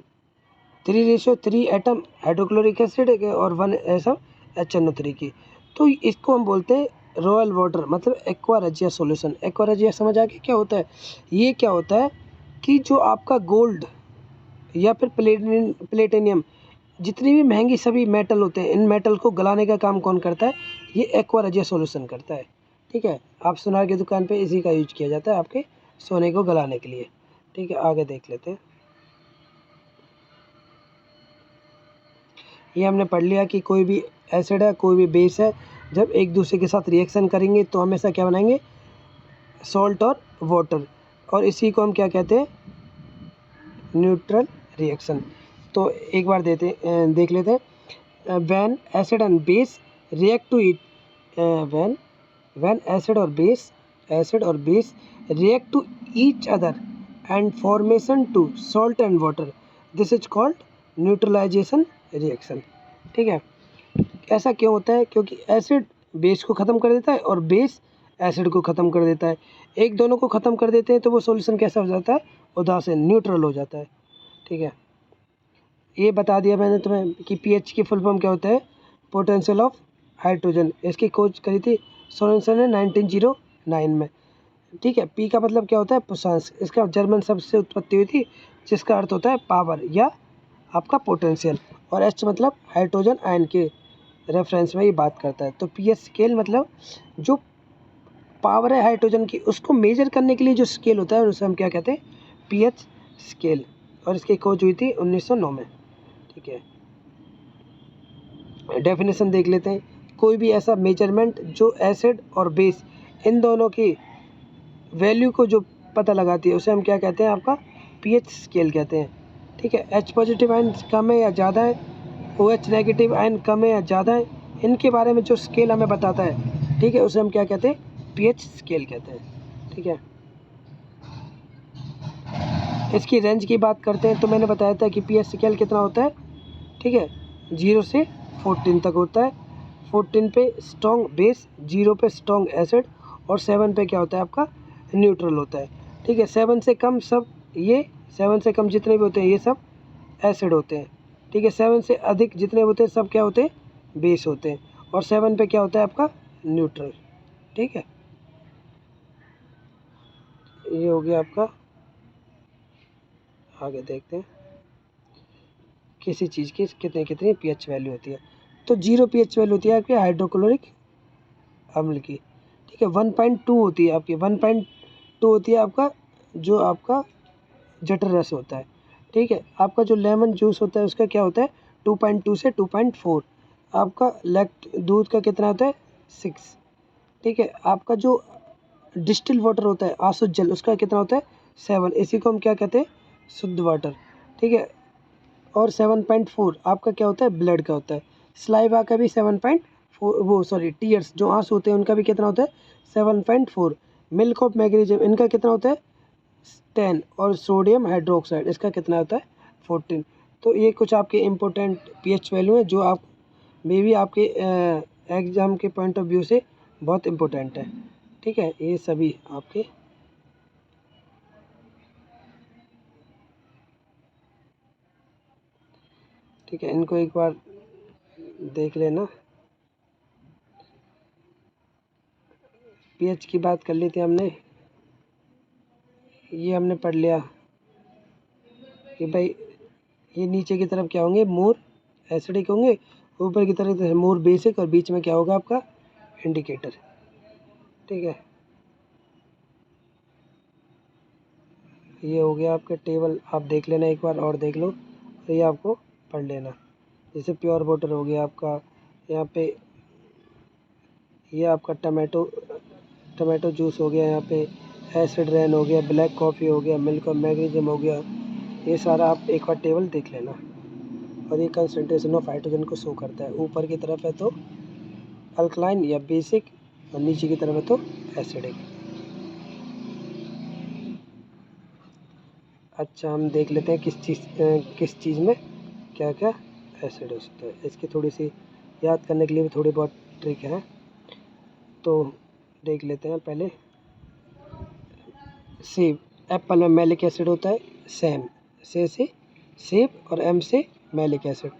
3:3 एटम हाइड्रोक्लोरिक एसिड के और 1 एटम HNO3 की। तो इसको हम बोलते हैं रॉयल वाटर, मतलब एक्वारजिया सॉल्यूशन। एक्वारजिया समझ आ गया क्या होता है। ये क्या होता है कि जो आपका गोल्ड या फिर प्लेटिनियम, जितनी भी महंगी सभी मेटल होते हैं, इन मेटल को गलाने का काम कौन करता है, ये एक्वारजिया सॉल्यूशन करता है, ठीक है। आप सुनार की दुकान पे इसी का यूज किया जाता है आपके सोने को गलाने के लिए, ठीक है। आगे देख लेते हैं। ये हमने पढ़ लिया कि कोई भी एसिड है, कोई भी बेस है, जब एक दूसरे के साथ रिएक्शन करेंगे तो हमेशा क्या बनाएंगे, सॉल्ट और वाटर। और इसी को हम क्या कहते हैं, न्यूट्रल रिएक्शन। तो एक बार देख लेते हैं। When acid and base react to it, when acid और base react to each other and formation to salt and water, this is called neutralization reaction, ठीक है। ऐसा क्यों होता है, क्योंकि एसिड बेस को ख़त्म कर देता है और बेस एसिड को ख़त्म कर देता है। एक दोनों को ख़त्म कर देते हैं तो वो सॉल्यूशन कैसा हो जाता है, उदासीन, न्यूट्रल हो जाता है, ठीक है। ये बता दिया मैंने तुम्हें कि पीएच की फुल फॉर्म क्या होता है, पोटेंशियल ऑफ हाइड्रोजन। इसकी खोज करी थी सोरेनसन ने 1909 में, ठीक है। पी का मतलब क्या होता है, पुसांस। इसका जर्मन शब्द से उत्पत्ति हुई थी, जिसका अर्थ होता है पावर या आपका पोटेंशियल। और एच मतलब हाइड्रोजन आयन के रेफरेंस में ये बात करता है। तो पीएच स्केल मतलब जो पावर है हाइड्रोजन की, उसको मेजर करने के लिए जो स्केल होता है उसे हम क्या कहते हैं, पीएच स्केल। और इसकी खोज हुई थी 1909 में, ठीक है। डेफिनेशन देख लेते हैं। कोई भी ऐसा मेजरमेंट जो एसिड और बेस इन दोनों की वैल्यू को जो पता लगाती है उसे हम क्या कहते हैं, आपका पीएच स्केल कहते हैं, ठीक है। एच पॉजिटिव आयन कम है या ज़्यादा है, OH नेगेटिव आयन कम है या ज़्यादा है, इनके बारे में जो स्केल हमें बताता है, ठीक है, उसे हम क्या कहते हैं, पीएच स्केल कहते हैं, ठीक है। इसकी रेंज की बात करते हैं तो मैंने बताया था कि पीएच स्केल कितना होता है, ठीक है, 0 से 14 तक होता है। 14 पे स्ट्रॉन्ग बेस, 0 पे स्ट्रॉन्ग एसिड और 7 पे क्या होता है आपका न्यूट्रल होता है, ठीक है। 7 से कम सब ये 7 से कम जितने भी होते हैं ये सब एसिड होते हैं, ठीक है। 7 से अधिक जितने होते हैं सब क्या होते हैं, बेस होते हैं। और 7 पे क्या होता है आपका न्यूट्रल, ठीक है। ये हो गया आपका। आगे देखते हैं किसी चीज़ की कितनी कितनी पीएच वैल्यू होती है। तो 0 पीएच वैल्यू होती है आपकी हाइड्रोक्लोरिक अम्ल की, ठीक है। 1.2 होती है आपकी, 1.2 होती है आपका जो आपका जठर रस होता है, ठीक है। आपका जो लेमन जूस होता है उसका क्या होता है 2.2 से 2.4। आपका दूध का कितना होता है 6, ठीक है। आपका जो डिस्टिल वाटर होता है आसुत जल, उसका कितना होता है 7। इसी को हम क्या कहते हैं, शुद्ध वाटर, ठीक है। और 7.4 आपका क्या होता है, ब्लड का होता है। स्लाइवा का भी 7.4 टीयर्स जो आंसू होते हैं उनका भी कितना होता है 7.4। मिल्क ऑफ मैग्नीशियम इनका कितना होता है 10 और सोडियम हाइड्रोक्साइड इसका कितना होता है 14। तो ये कुछ आपके इम्पोर्टेंट पीएच वैल्यू है जो आप मे बी आपके एग्ज़ाम के पॉइंट ऑफ व्यू से बहुत इम्पोर्टेंट है। ठीक है, ये सभी आपके ठीक है, इनको एक बार देख लेना। पीएच की बात कर ली थी हमने, ये हमने पढ़ लिया कि भाई ये नीचे की तरफ क्या होंगे मोर एसिडिक होंगे, ऊपर की तरफ मोर बेसिक और बीच में क्या होगा आपका इंडिकेटर। ठीक है, ये हो गया आपका टेबल, आप देख लेना एक बार और देख लो, तो ये आपको पढ़ लेना। जैसे प्योर वाटर हो गया आपका, यहाँ पे ये आपका टमाटो जूस हो गया, यहाँ पे एसिड रेन हो गया, ब्लैक कॉफ़ी हो गया, मिल्क और मैग्नीशियम हो गया, ये सारा आप एक बार टेबल देख लेना। और ये कंसंट्रेशन ऑफ हाइड्रोजन को शो करता है, ऊपर की तरफ है तो अल्कलाइन या बेसिक और नीचे की तरफ है तो एसिडिक। अच्छा, हम देख लेते हैं किस चीज़ में क्या क्या एसिड होता है। इसकी थोड़ी सी याद करने के लिए भी थोड़ी बहुत ट्रिक है, तो देख लेते हैं पहले। सेब, एप्पल में मैलिक एसिड होता है सेम, से सेब और एम से मैलिक एसिड।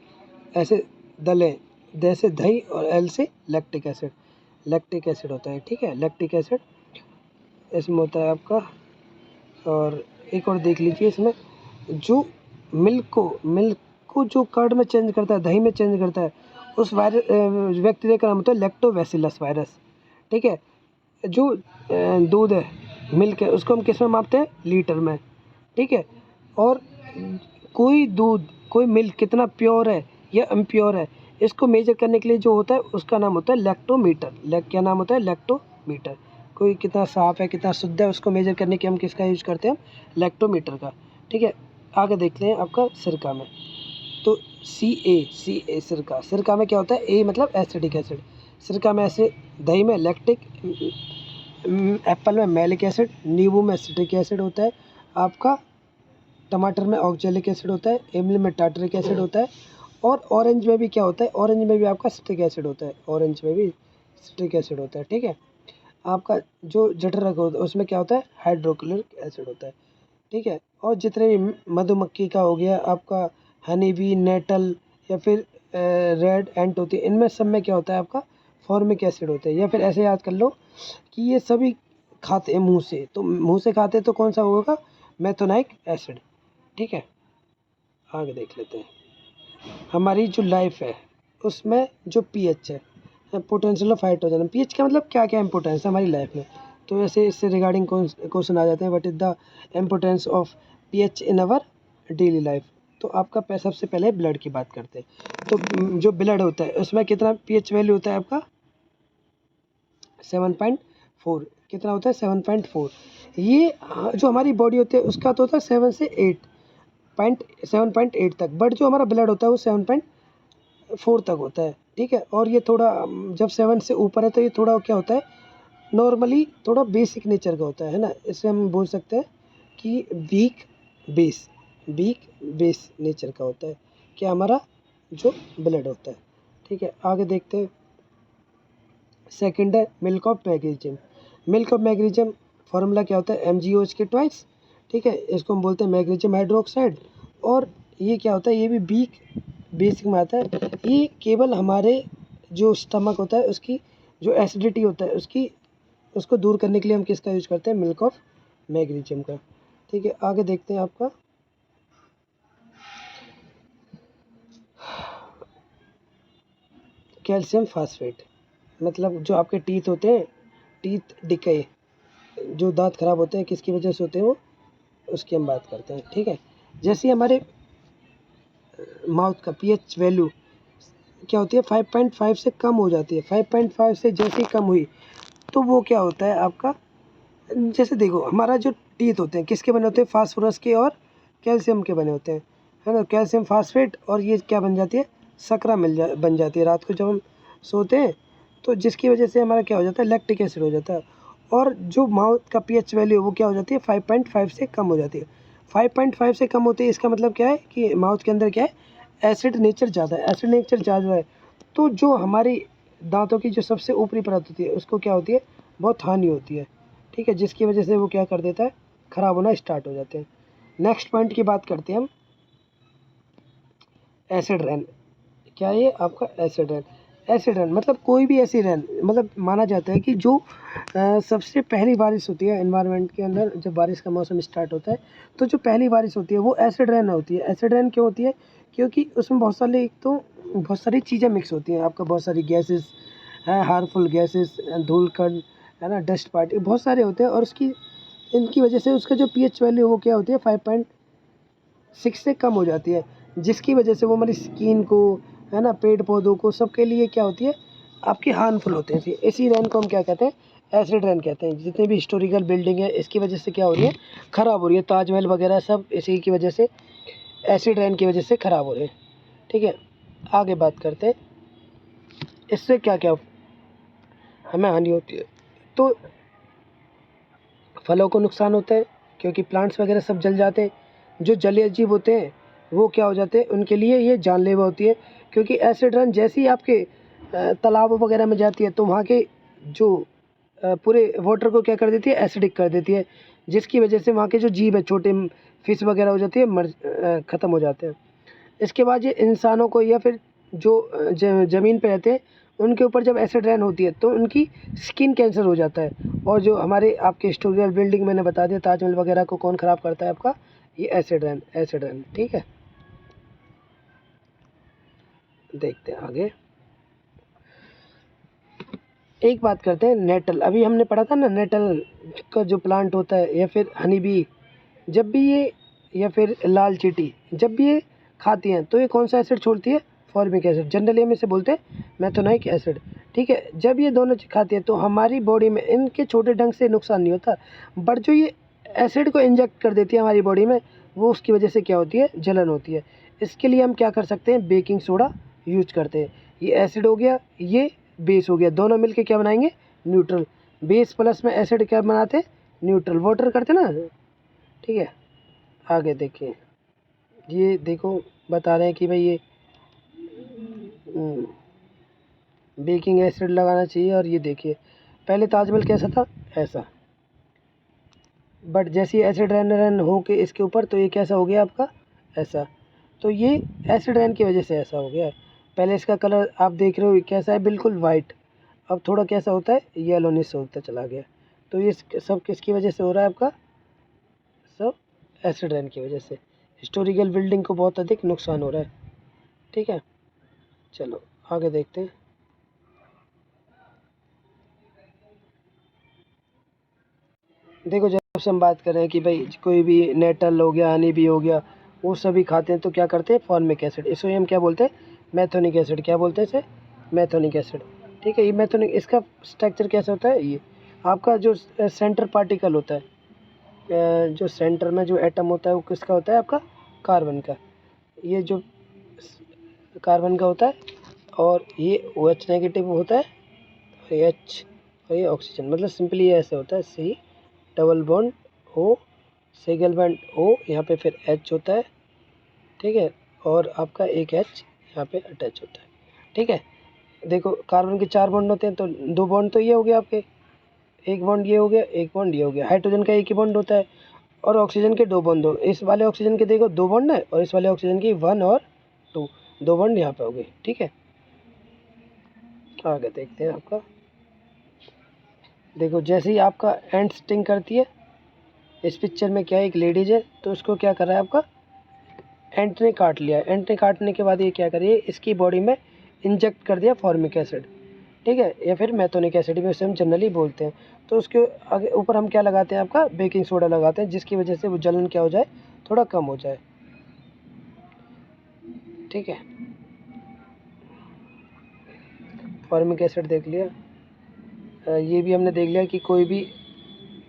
ऐसे दलें, द से दही और एल से लैक्टिक एसिड होता है। ठीक है, लैक्टिक एसिड इसमें होता है आपका। और एक और देख लीजिए, इसमें जो मिल्क को जो कर्ड में चेंज करता है, दही में चेंज करता है, उस बैक्टीरिया का नाम होता है लैक्टोबैसिलस वायरस। ठीक है, जो दूध है मिल्क है उसको हम किस में मापते हैं लीटर में। ठीक है, और कोई मिल्क कितना प्योर है या इम्प्योर है इसको मेजर करने के लिए जो होता है उसका नाम होता है लैक्टोमीटर। क्या नाम होता है लैक्टोमीटर। कोई कितना साफ़ है कितना शुद्ध है उसको मेजर करने के हम किसका यूज करते हैं लैक्टोमीटर का। ठीक है, आगे देखते हैं आपका सिरका में। तो सी ए सिरका में क्या होता है, ए मतलब एसिडिक एसिड, सिरका में ऐसे, दही में लैक्टिक, एप्पल में मैलिक एसिड, नींबू में सिट्रिक एसिड होता है आपका, टमाटर में ऑक्जेलिक एसिड होता है, इमली में टार्टरिक एसिड होता है, और ऑरेंज में भी क्या होता है, ऑरेंज में भी आपका सिट्रिक एसिड होता है। ठीक है, आपका जो जठरक होता है उसमें क्या होता है हाइड्रोक्लोरिक एसिड होता है। ठीक है, और जितने भी मधुमक्खी का हो गया आपका, हनी बी, नेटल या फिर रेड एंट होती है, इनमें सब में क्या होता है आपका फॉर्मिक एसिड होता है। या फिर ऐसे याद कर लो कि ये सभी खाते हैं मुंह से, तो मुंह से खाते तो कौन सा होगा मेथोनाइक एसिड। ठीक है, आगे देख लेते हैं। हमारी जो लाइफ है उसमें जो पीएच है पोटेंशियल ऑफ हाइड्रोजन, पीएच का मतलब क्या क्या इंपॉर्टेंस है हमारी लाइफ में। तो ऐसे इससे रिगार्डिंग क्वेश्चन आ जाते हैं, what is the importance of pH in our daily life. तो आपका सबसे पहले ब्लड की बात करते हैं। तो जो ब्लड होता है उसमें कितना पीएच वैल्यू होता है आपका 7.4। कितना होता है 7.4। ये जो हमारी बॉडी होती है उसका तो होता है 7.8 तक, बट जो हमारा ब्लड होता है वो 7.4 तक होता है। ठीक है, और ये थोड़ा जब 7 से ऊपर है तो ये थोड़ा क्या होता है नॉर्मली थोड़ा बेसिक नेचर का होता है ना, इसे हम बोल सकते हैं कि वीक बेस नेचर का होता है क्या हमारा जो ब्लड होता है। ठीक है, आगे देखते हैं। सेकंड है मिल्क ऑफ मैग्नीशियम फार्मूला क्या होता है MgOH के ट्वाइस। ठीक है, इसको हम बोलते हैं मैग्नीशियम हाइड्रोक्साइड। और ये क्या होता है, ये भी बेसिक में आता है। ये केवल हमारे जो स्टमक होता है उसकी जो एसिडिटी होता है उसको दूर करने के लिए हम किसका यूज करते हैं मिल्क ऑफ मैग्नीशियम का। ठीक है, आगे देखते हैं आपका कैल्शियम फास्फेट, मतलब जो आपके टीथ होते हैं, टीथ डिके, जो दांत खराब होते हैं किसकी वजह से होते हैं वो, उसकी हम बात करते हैं। ठीक है, जैसे हमारे माउथ का पीएच वैल्यू क्या होती है 5.5 से कम हो जाती है। 5.5 से जैसे कम हुई तो वो क्या होता है आपका, जैसे देखो हमारा जो टीथ होते हैं किसके बने होते हैं फास्फोरस के और कैल्शियम के बने होते हैं, है ना, कैल्शियम फास्फेट, और ये क्या बन जाती है सकरा बन जाती है। रात को जब हम सोते हैं तो जिसकी वजह से हमारा क्या हो जाता है, लैक्टिक एसिड हो जाता है। और जो माउथ का पीएच वैल्यू है वो क्या हो जाती है, 5.5 से कम हो जाती है। 5.5 से कम होती है, इसका मतलब क्या है कि माउथ के अंदर क्या है, एसिड नेचर ज़्यादा है, एसिड नेचर ज़्यादा है। तो जो हमारी दांतों की जो सबसे ऊपरी परत होती है उसको क्या होती है, बहुत हानि होती है, ठीक है, जिसकी वजह से वो क्या कर देता है, ख़राब होना स्टार्ट हो जाते हैं। नेक्स्ट पॉइंट की बात करते हैं हम, एसिड रेन। क्या है ये आपका एसिड रेन? एसिड रेन मतलब कोई भी ऐसी रेन, मतलब माना जाता है कि जो सबसे पहली बारिश होती है एनवायरनमेंट के अंदर, जब बारिश का मौसम स्टार्ट होता है तो जो पहली बारिश होती है वो एसिड रेन होती है। एसिड रेन क्यों होती है, क्योंकि उसमें बहुत सारे, एक तो बहुत सारी चीज़ें मिक्स होती हैं, आपका बहुत सारी गैसेस हैं, हार्मफुल गैसेस, धूल कण है ना, डस्ट पार्टिकल बहुत सारे होते हैं, और उसकी इनकी वजह से उसका जो पीएच वैल्यू वो क्या होती है, 5.6 से कम हो जाती है, जिसकी वजह से वो हमारी स्किन को है ना, पेड़ पौधों को, सबके लिए क्या होती है, आपकी हार्मफुल होते हैं। इसी रेन को हम क्या कहते हैं, एसिड रेन कहते हैं। जितनी भी हिस्टोरिकल बिल्डिंग है इसकी वजह से क्या हो रही है, ख़राब हो रही है, ताजमहल वगैरह सब इसी की वजह से, एसिड रेन की वजह से ख़राब हो रहे हैं, ठीक है। आगे बात करते हैं, इससे क्या क्या हमें हानि होती है। तो फलों को नुकसान होता है, क्योंकि प्लांट्स वगैरह सब जल जाते हैं। जो जलीय जीव होते हैं वो क्या हो जाते हैं, उनके लिए ये जानलेवा होती है, क्योंकि एसिड रन जैसे ही आपके तालाब वगैरह में जाती है तो वहाँ के जो पूरे वाटर को क्या कर देती है, एसिडिक कर देती है, जिसकी वजह से वहाँ के जो जीव है, छोटे फिश वगैरह हो जाती है, ख़त्म हो जाते हैं। इसके बाद ये इंसानों को या फिर जो ज़मीन पे रहते हैं उनके ऊपर जब एसिड रेन होती है तो उनकी स्किन कैंसर हो जाता है। और जो हमारे आपके हिस्टोरिकल बिल्डिंग मैंने बता दिया, ताजमहल वगैरह को कौन ख़राब करता है, आपका ये एसिड रेन, एसिड रेन, ठीक है। देखते हैं आगे, एक बात करते हैं नेटल। अभी हमने पढ़ा था ना, नेटल का जो प्लांट होता है, या फिर हनी बी, जब भी ये, या फिर लाल चींटी, जब भी ये खाती हैं तो ये कौन सा एसिड छोड़ती है, फॉर्मिक एसिड, जनरली हम इसे बोलते हैं मेथोनाइक एसिड, ठीक है। जब ये दोनों चीज़ खाती है तो हमारी बॉडी में इनके छोटे ढंग से नुकसान नहीं होता, बट जो ये एसिड को इंजेक्ट कर देती है हमारी बॉडी में, वो उसकी वजह से क्या होती है, जलन होती है। इसके लिए हम क्या कर सकते हैं, बेकिंग सोडा यूज करते हैं। ये एसिड हो गया, ये बेस हो गया, दोनों मिलके क्या बनाएंगे, न्यूट्रल। बेस प्लस में एसिड क्या बनाते हैं, न्यूट्रल वाटर करते ना, ठीक है। आगे देखिए, ये देखो बता रहे हैं कि भाई ये बेकिंग एसिड लगाना चाहिए, और ये देखिए पहले ताजमहल कैसा था, ऐसा, बट जैसे ही एसिड रैन रैन हो के इसके ऊपर तो ये कैसा हो गया आपका, ऐसा। तो ये एसिड रैन की वजह से ऐसा हो गया है। पहले इसका कलर आप देख रहे हो कैसा है, बिल्कुल वाइट, अब थोड़ा कैसा होता है, येलोनिश होता चला गया। तो ये सब किसकी वजह से हो रहा है आपका, सब एसिड रैन की वजह से। हिस्टोरिकल बिल्डिंग को बहुत अधिक नुकसान हो रहा है, ठीक है। चलो आगे देखते हैं। देखो जब से हम बात कर रहे हैं कि भाई कोई भी नेटल हो गया, हनी बी हो गया, वो सभी खाते हैं तो क्या करते हैं, फॉर्मिक एसिड, इसे हम क्या बोलते हैं, मैथोनिक एसिड, क्या बोलते हैं इसे, मैथोनिक एसिड, ठीक है। ये मैथोनिक, इसका स्ट्रक्चर कैसा होता है, ये आपका जो सेंटर पार्टिकल होता है, जो सेंटर में जो एटम होता है वो किसका होता है, आपका कार्बन का, ये जो कार्बन का होता है, और ये OH नेगेटिव होता है, और H, और ये ऑक्सीजन, मतलब सिंपली ये ऐसे होता है, C double bond O, single bond O, यहाँ पे फिर H होता है, ठीक है, और आपका एक H यहाँ पे अटैच होता है, ठीक है। देखो कार्बन के 4 बॉन्ड होते हैं, तो 2 बॉन्ड तो ये हो गया आपके, एक बॉन्ड ये हो गया, एक बॉन्ड ये हो गया। हाइड्रोजन का एक ही बॉन्ड होता है, और ऑक्सीजन के 2 बॉन्ड हो, इस वाले ऑक्सीजन के देखो 2 बॉन्ड है, और इस वाले ऑक्सीजन की 1 और 2, 2 बॉन्ड यहाँ पे हो गए, ठीक है। आगे देखते हैं आपका, देखो जैसे ही आपका एंड स्टिंग करती है, इस पिक्चर में क्या है, एक लेडीज है, तो उसको क्या कर रहा है आपका, एंट ने काट लिया। एंट ने काटने के बाद ये क्या करिए, इसकी बॉडी में इंजेक्ट कर दिया फॉर्मिक एसिड, ठीक है, या फिर मैथोनिक एसिड भी उसे हम जनरली बोलते हैं। तो उसके आगे ऊपर हम क्या लगाते हैं, आपका बेकिंग सोडा लगाते हैं, जिसकी वजह से वो जलन क्या हो जाए, थोड़ा कम हो जाए, ठीक है। फॉर्मिक एसिड देख लिया, ये भी हमने देख लिया कि कोई भी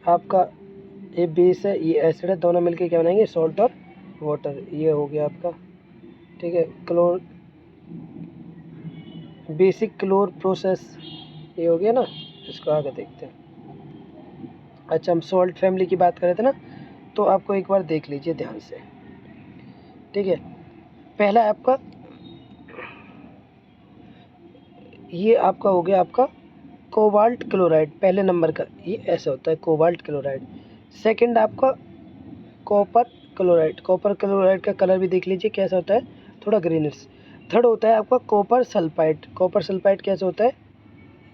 आपका, ये बेस है, ये एसिड है, दोनों मिलके क्या बनाएंगे, सॉल्ट और वाटर, ये हो गया आपका, ठीक है। क्लोर, बेसिक क्लोर प्रोसेस, ये हो गया ना, इसको आगे देखते हैं। अच्छा, हम सॉल्ट फैमिली की बात कर रहे थे ना, तो आपको एक बार देख लीजिए ध्यान से, ठीक है। पहला आपका ये आपका हो गया आपका कोबाल्ट क्लोराइड, पहले नंबर का, ये ऐसा होता है कोबाल्ट क्लोराइड। सेकंड आपका कॉपर क्लोराइड, कॉपर क्लोराइड का कलर भी देख लीजिए कैसा होता है, थोड़ा ग्रीनिश। थर्ड होता है आपका कॉपर सल्फाइड, कॉपर सल्फाइड कैसा होता है,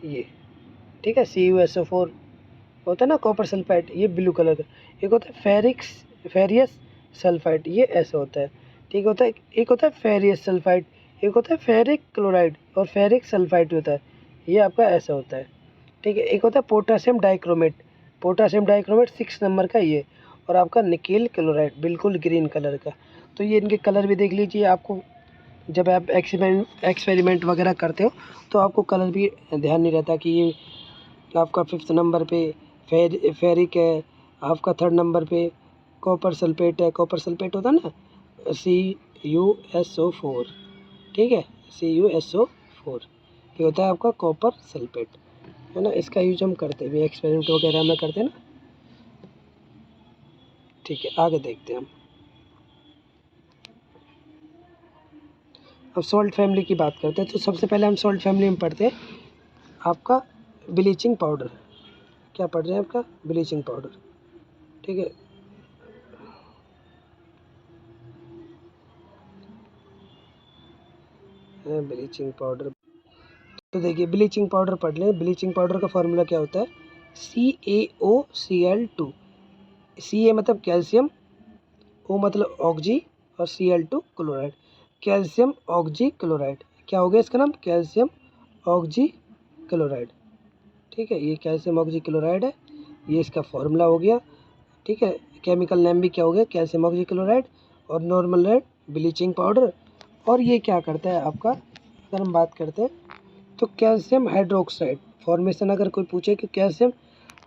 ये, ठीक है, CuSO4 होता है ना कॉपर सल्फाइड, ये ब्लू कलर का। एक होता है फेरियस सल्फाइड, ये ऐसा होता है, ठीक होता है। एक होता है फेरियस सल्फाइड, एक होता है फेरिक क्लोराइड और फेरिक सल्फाइड होता है, ये आपका ऐसा होता है, ठीक है। एक होता है potassium dichromate, potassium dichromate 6 number का ये, और आपका निकेल क्लोराइड बिल्कुल ग्रीन कलर का। तो ये इनके कलर भी देख लीजिए, आपको जब आप एक्सपेरिमेंट वगैरह करते हो तो आपको कलर भी ध्यान नहीं रहता कि ये आपका 5th नंबर पे फेरिक है, आपका 3rd नंबर पे कॉपर सल्फेट है, कॉपर सल्फेट होता है ना CuSO4, ठीक है, CuSO4, ये होता है आपका कॉपर सल्फेट, है ना। इसका यूज हम करते हैं एक्सपेरिमेंट वगैरह में करते हैं ना, ठीक है। आगे देखते हैं हम, अब सॉल्ट फैमिली की बात करते हैं। तो सबसे पहले हम सॉल्ट फैमिली में पढ़ते हैं आपका ब्लीचिंग पाउडर, क्या पढ़ रहे हैं आपका ब्लीचिंग पाउडर, ठीक है। ब्लीचिंग पाउडर, तो देखिए ब्लीचिंग पाउडर पढ़ लें। ब्लीचिंग पाउडर का फॉर्मूला क्या होता है, CaOCl2, Ca मतलब कैल्शियम, O मतलब ऑक्जी और Cl2 chloride, calcium oxy chloride. क्या हो गया इसका नाम, कैल्शियम ऑक्जी क्लोराइड, ठीक है। ये कैल्शियम ऑक्जी क्लोराइड है, ये इसका फॉर्मूला हो गया, ठीक है। केमिकल नेम भी क्या हो गया, कैल्शियम ऑक्जी क्लोराइड और नॉर्मल रेड ब्लीचिंग पाउडर। और ये क्या करता है आपका, अगर हम बात करते हैं तो कैल्शियम हाइड्रोक्साइड फॉर्मेशन, अगर कोई पूछे कि कैल्शियम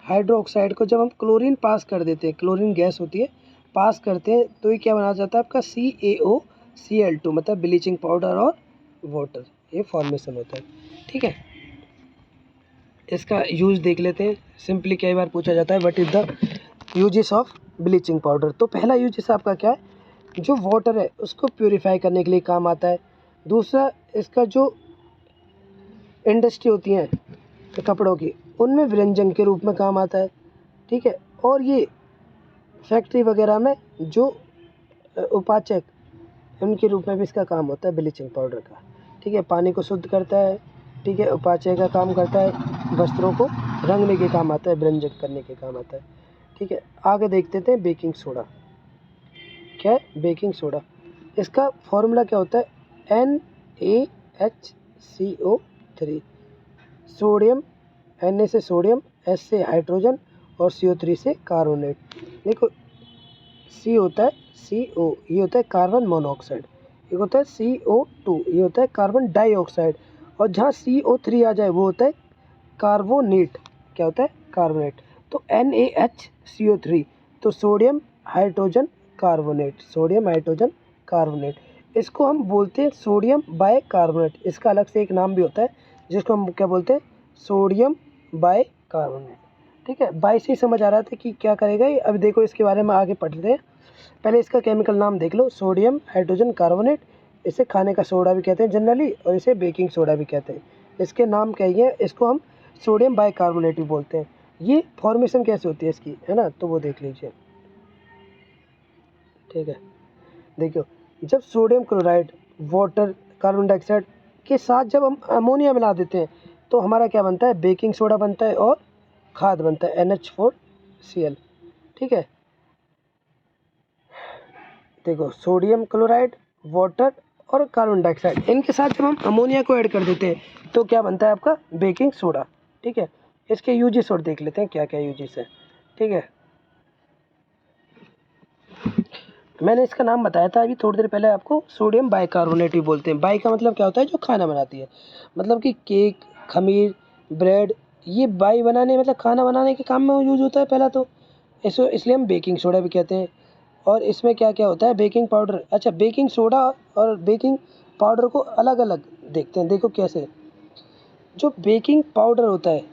हाइड्रोक्साइड को जब हम क्लोरीन पास कर देते हैं, क्लोरीन गैस होती है, पास करते हैं तो ये क्या बना जाता है आपका CaOCl2, मतलब ब्लीचिंग पाउडर और वाटर, ये फॉर्मेशन होता है, ठीक है। इसका यूज देख लेते हैं। सिंपली कई बार पूछा जाता है what is the uses of bleaching powder. तो पहला यूजेस आपका क्या है, जो वाटर है उसको प्योरीफाई करने के लिए काम आता है। दूसरा, इसका जो इंडस्ट्री होती है कपड़ों की, उनमें व्यंजन के रूप में काम आता है, ठीक है। और ये फैक्ट्री वगैरह में जो उपाचक, उनके रूप में भी इसका काम होता है ब्लीचिंग पाउडर का, ठीक है। पानी को शुद्ध करता है, ठीक है, उपाचय का काम करता है, वस्त्रों को रंगने के काम आता है, व्यंजन करने के काम आता है, ठीक है। आगे देखते थे बेकिंग सोडा, क्या है बेकिंग सोडा, इसका फॉर्मूला क्या होता है, NaHCO3, सोडियम, Na से सोडियम, S से हाइड्रोजन और CO3 से कार्बोनेट। देखो C होता है CO, ये होता है कार्बन मोनोऑक्साइड, एक होता है CO2, ये होता है कार्बन डाइऑक्साइड, और जहाँ CO3 आ जाए वो होता है कार्बोनेट, क्या होता है कार्बोनेट। तो NaHCO3, तो sodium hydrogen carbonate, sodium hydrogen carbonate, इसको हम बोलते हैं सोडियम बाय कार्बोनेट। इसका अलग से एक नाम भी होता है जिसको हम क्या बोलते हैं, सोडियम बाय कार्बोनेट, ठीक है। बाय से ही समझ आ रहा था कि क्या करेगा ये। अब देखो इसके बारे में आगे पढ़ते हैं। पहले इसका केमिकल नाम देख लो, सोडियम हाइड्रोजन कार्बोनेट, इसे खाने का सोडा भी कहते हैं जनरली, और इसे बेकिंग सोडा भी कहते हैं। इसके नाम क्या है, इसको हम सोडियम बाइकार्बोनेट भी बोलते हैं। ये फॉर्मेशन कैसे होती है इसकी, है ना, तो वो देख लीजिए, ठीक है। देखो, जब sodium chloride water carbon dioxide के साथ जब हम अमोनिया मिला देते हैं तो हमारा क्या बनता है, बेकिंग सोडा बनता है और खाद बनता है NH4Cl, ठीक है। देखो सोडियम क्लोराइड, वाटर और कार्बन डाइऑक्साइड, इनके साथ जब हम अमोनिया को ऐड कर देते हैं तो क्या बनता है आपका बेकिंग सोडा, ठीक है। इसके यूजेस और देख लेते हैं क्या क्या यूजेस है, ठीक है। मैंने इसका नाम बताया था अभी थोड़ी देर पहले आपको, सोडियम बाइकार्बोनेट भी बोलते हैं। बाई का मतलब क्या होता है, जो खाना बनाती है, मतलब कि केक, खमीर, ब्रेड, ये बाई बनाने मतलब खाना बनाने के काम में यूज होता है पहला तो, इसलिए हम बेकिंग सोडा भी कहते हैं। और इसमें क्या क्या होता है, बेकिंग पाउडर, अच्छा बेकिंग सोडा और बेकिंग पाउडर को अलग अलग देखते हैं। देखो कैसे, जो बेकिंग पाउडर होता है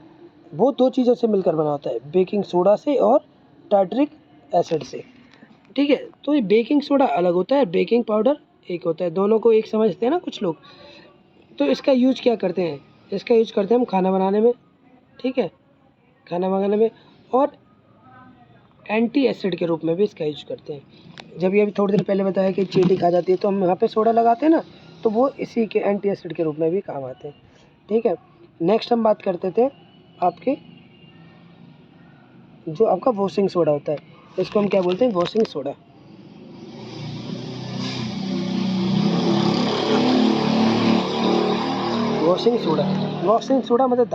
वो दो चीज़ों से मिलकर बना होता है, बेकिंग सोडा से और टार्टरिक एसिड से। ठीक है, तो ये बेकिंग सोडा अलग होता है, बेकिंग पाउडर एक होता है, दोनों को एक समझते हैं ना कुछ लोग। तो इसका यूज क्या करते हैं, इसका यूज करते हैं हम खाना बनाने में, ठीक है, खाना बनाने में, और एंटी एसिड के रूप में भी इसका यूज करते हैं। जब ये अभी थोड़ी देर पहले बताया कि चींटी खा जाती है तो हम यहाँ पे सोडा लगाते हैं ना, तो वो इसी के एंटी एसिड के रूप में भी काम आते हैं। ठीक है, नेक्स्ट हम बात करते थे आपके जो आपका वॉशिंग सोडा होता है, इसको हम क्या बोलते हैं, वॉशिंग सोडा। वॉशिंग सोडा मतलब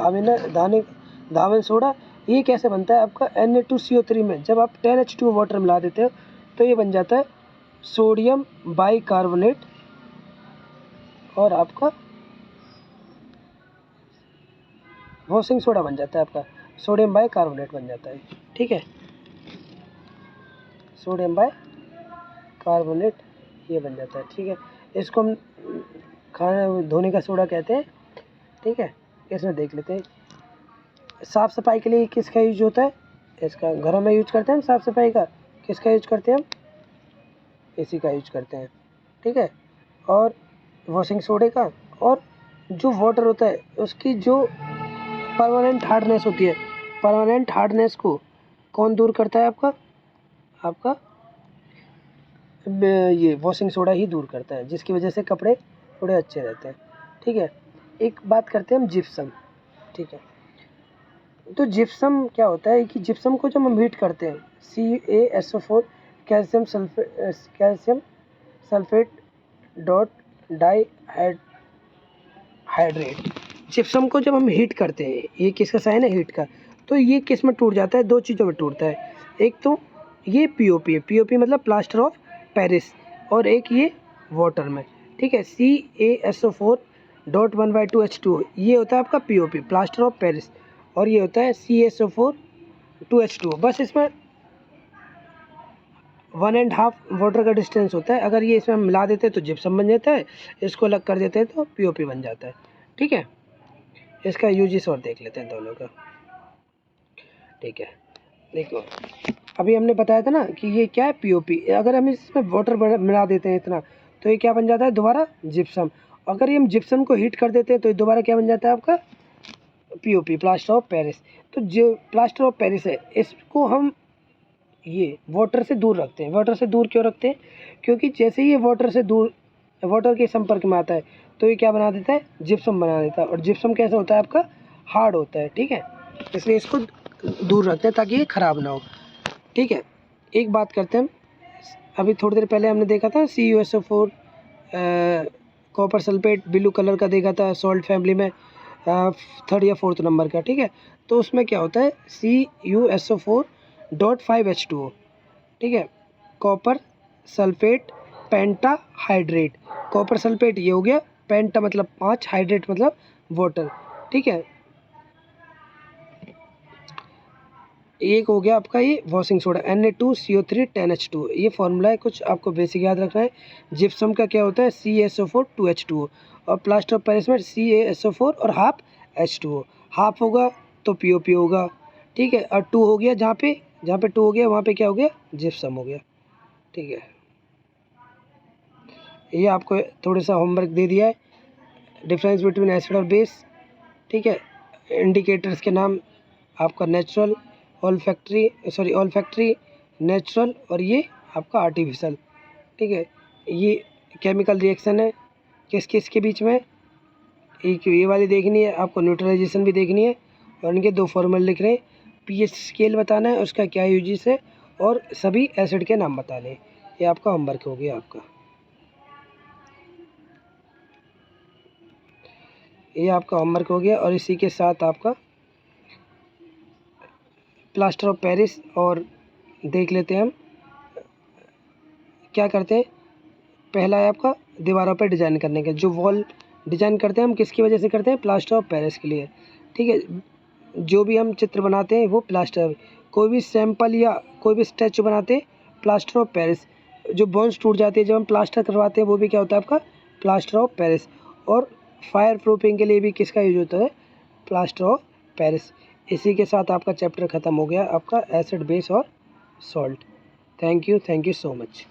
धावन सोडा। ये कैसे बनता है आपका, Na2CO3 में जब आप 10H2O वाटर मिला देते हो तो ये बन जाता है सोडियम बाइकार्बोनेट, और आपका वॉशिंग सोडा बन जाता है आपका सोडियम बाइकार्बोनेट बन जाता है। ठीक है, सोडियम बाइकार्बोनेट ये बन जाता है। ठीक है, इसको हम खाना धोने का सोडा कहते हैं। ठीक है, इसमें देख लेते हैं साफ़ सफाई के लिए किसका यूज होता है, इसका घरों में यूज करते हैं हम साफ़ सफाई का, किसका यूज करते हैं हम, इसी का यूज करते हैं। ठीक है, और वॉशिंग सोडे का, और जो वाटर होता है उसकी जो परमानेंट हार्डनेस होती है, परमानेंट हार्डनेस को कौन दूर करता है, आपका ये वॉशिंग सोडा ही दूर करता है, जिसकी वजह से कपड़े थोड़े अच्छे रहते हैं। ठीक है, एक बात करते हैं हम जिप्सम। ठीक है, तो जिप्सम क्या होता है कि जिप्सम को जब हम हीट करते हैं, CaSO4 calcium sulphate dot dihydrate, gypsum को जब हम हीट करते हैं, ये किसका साइन है, हीट का, तो ये किस में टूट जाता है, दो चीज़ों में टूटता है। एक तो ये POP है, POP मतलब प्लास्टर ऑफ पेरिस, और एक ये वाटर में। ठीक है, CaSO4.1/2H2O ये होता है आपका POP प्लास्टर ऑफ पेरिस, और ये होता है CaSO4 2H2O। बस इसमें 1.5 वाटर का डिस्टेंस होता है। अगर ये इसमें मिला देते हैं तो जिप्सम बन जाता है, इसको अलग कर देते हैं तो POP बन जाता है। ठीक है, इसका यूजेस और देख लेते हैं दोनों का। ठीक है, देखो अभी हमने बताया था ना कि ये क्या है, POP। अगर हम इसमें वाटर मिला देते हैं इतना, तो ये क्या बन जाता है दोबारा, जिप्सम। अगर ये हम जिप्सम को हीट कर देते हैं तो ये दोबारा क्या बन जाता है आपका, POP प्लास्टर ऑफ पेरिस। तो जो प्लास्टर ऑफ पेरिस है इसको हम ये वाटर से दूर रखते हैं। वाटर से दूर क्यों रखते हैं, क्योंकि जैसे ही ये वाटर से दूर, वाटर के संपर्क में आता है तो ये क्या बना देता है, जिप्सम बना देता है, और जिप्सम कैसा होता है आपका, हार्ड होता है। ठीक है, इसलिए इसको दूर रखते हैं ताकि ये ख़राब ना हो। ठीक है, एक बात करते हैं हम, अभी थोड़ी देर पहले हमने देखा था CuSO4 copper sulphate blue colour का देखा था सॉल्ट फैमिली में, 3rd या 4th नंबर का। ठीक है, तो उसमें क्या होता है, CuSO4.5H2O। ठीक है, कॉपर सल्फेट पेंटा हाइड्रेट, कॉपर सल्फेट ये हो गया, पेंटा मतलब 5, हाइड्रेट मतलब वाटर। ठीक है, एक हो गया आपका ये वॉशिंग सोडा Na2CO3 10H2O। ये फार्मूला है, कुछ आपको बेसिक याद रखना है। जिप्सम का क्या होता है, CaSO4 2H2O, और प्लास्टर ऑफ पेरिस में CaSO4 और हाफ H2O। हाफ होगा तो POP होगा। ठीक है, और 2 हो गया, जहाँ पे 2 हो गया वहाँ पे क्या हो गया, जिप्सम हो गया। ठीक है, ये आपको थोड़ा सा होमवर्क दे दिया है, डिफरेंस बिटवीन एसिड और बेस। ठीक है, इंडिकेटर्स के नाम आपका नेचुरल, ऑल्फैक्टरी, नेचुरल, और ये आपका आर्टिफिशियल। ठीक है, ये केमिकल रिएक्शन है किस किस के बीच में, एक ये वाली देखनी है आपको, न्यूट्रलाइजेशन भी देखनी है, और इनके 2 फॉर्मूले लिख रहे हैं, pH स्केल बताना है उसका क्या यूजेस है, और सभी एसिड के नाम बताने हैं। ये आपका होमवर्क हो गया आपका, ये आपका होमवर्क हो गया। और इसी के साथ आपका प्लास्टर ऑफ पेरिस और देख लेते हैं हम क्या करते हैं। पहला है आपका दीवारों पर डिज़ाइन करने का, जो वॉल डिज़ाइन करते हैं हम किसकी वजह से करते हैं, प्लास्टर ऑफ पेरिस के लिए। ठीक है, जो भी हम चित्र बनाते हैं वो प्लास्टर, कोई भी सैंपल या कोई भी स्टैचू बनाते हैं, प्लास्टर ऑफ पेरिस। जो बोन्स टूट जाती है जब हम प्लास्टर करवाते हैं वो भी क्या होता है आपका, प्लास्टर ऑफ पेरिस। और फायर प्रूफिंग के लिए भी किसका यूज होता है, प्लास्टर ऑफ पेरिस। इसी के साथ आपका चैप्टर ख़त्म हो गया, आपका एसिड बेस और salt. Thank you so much.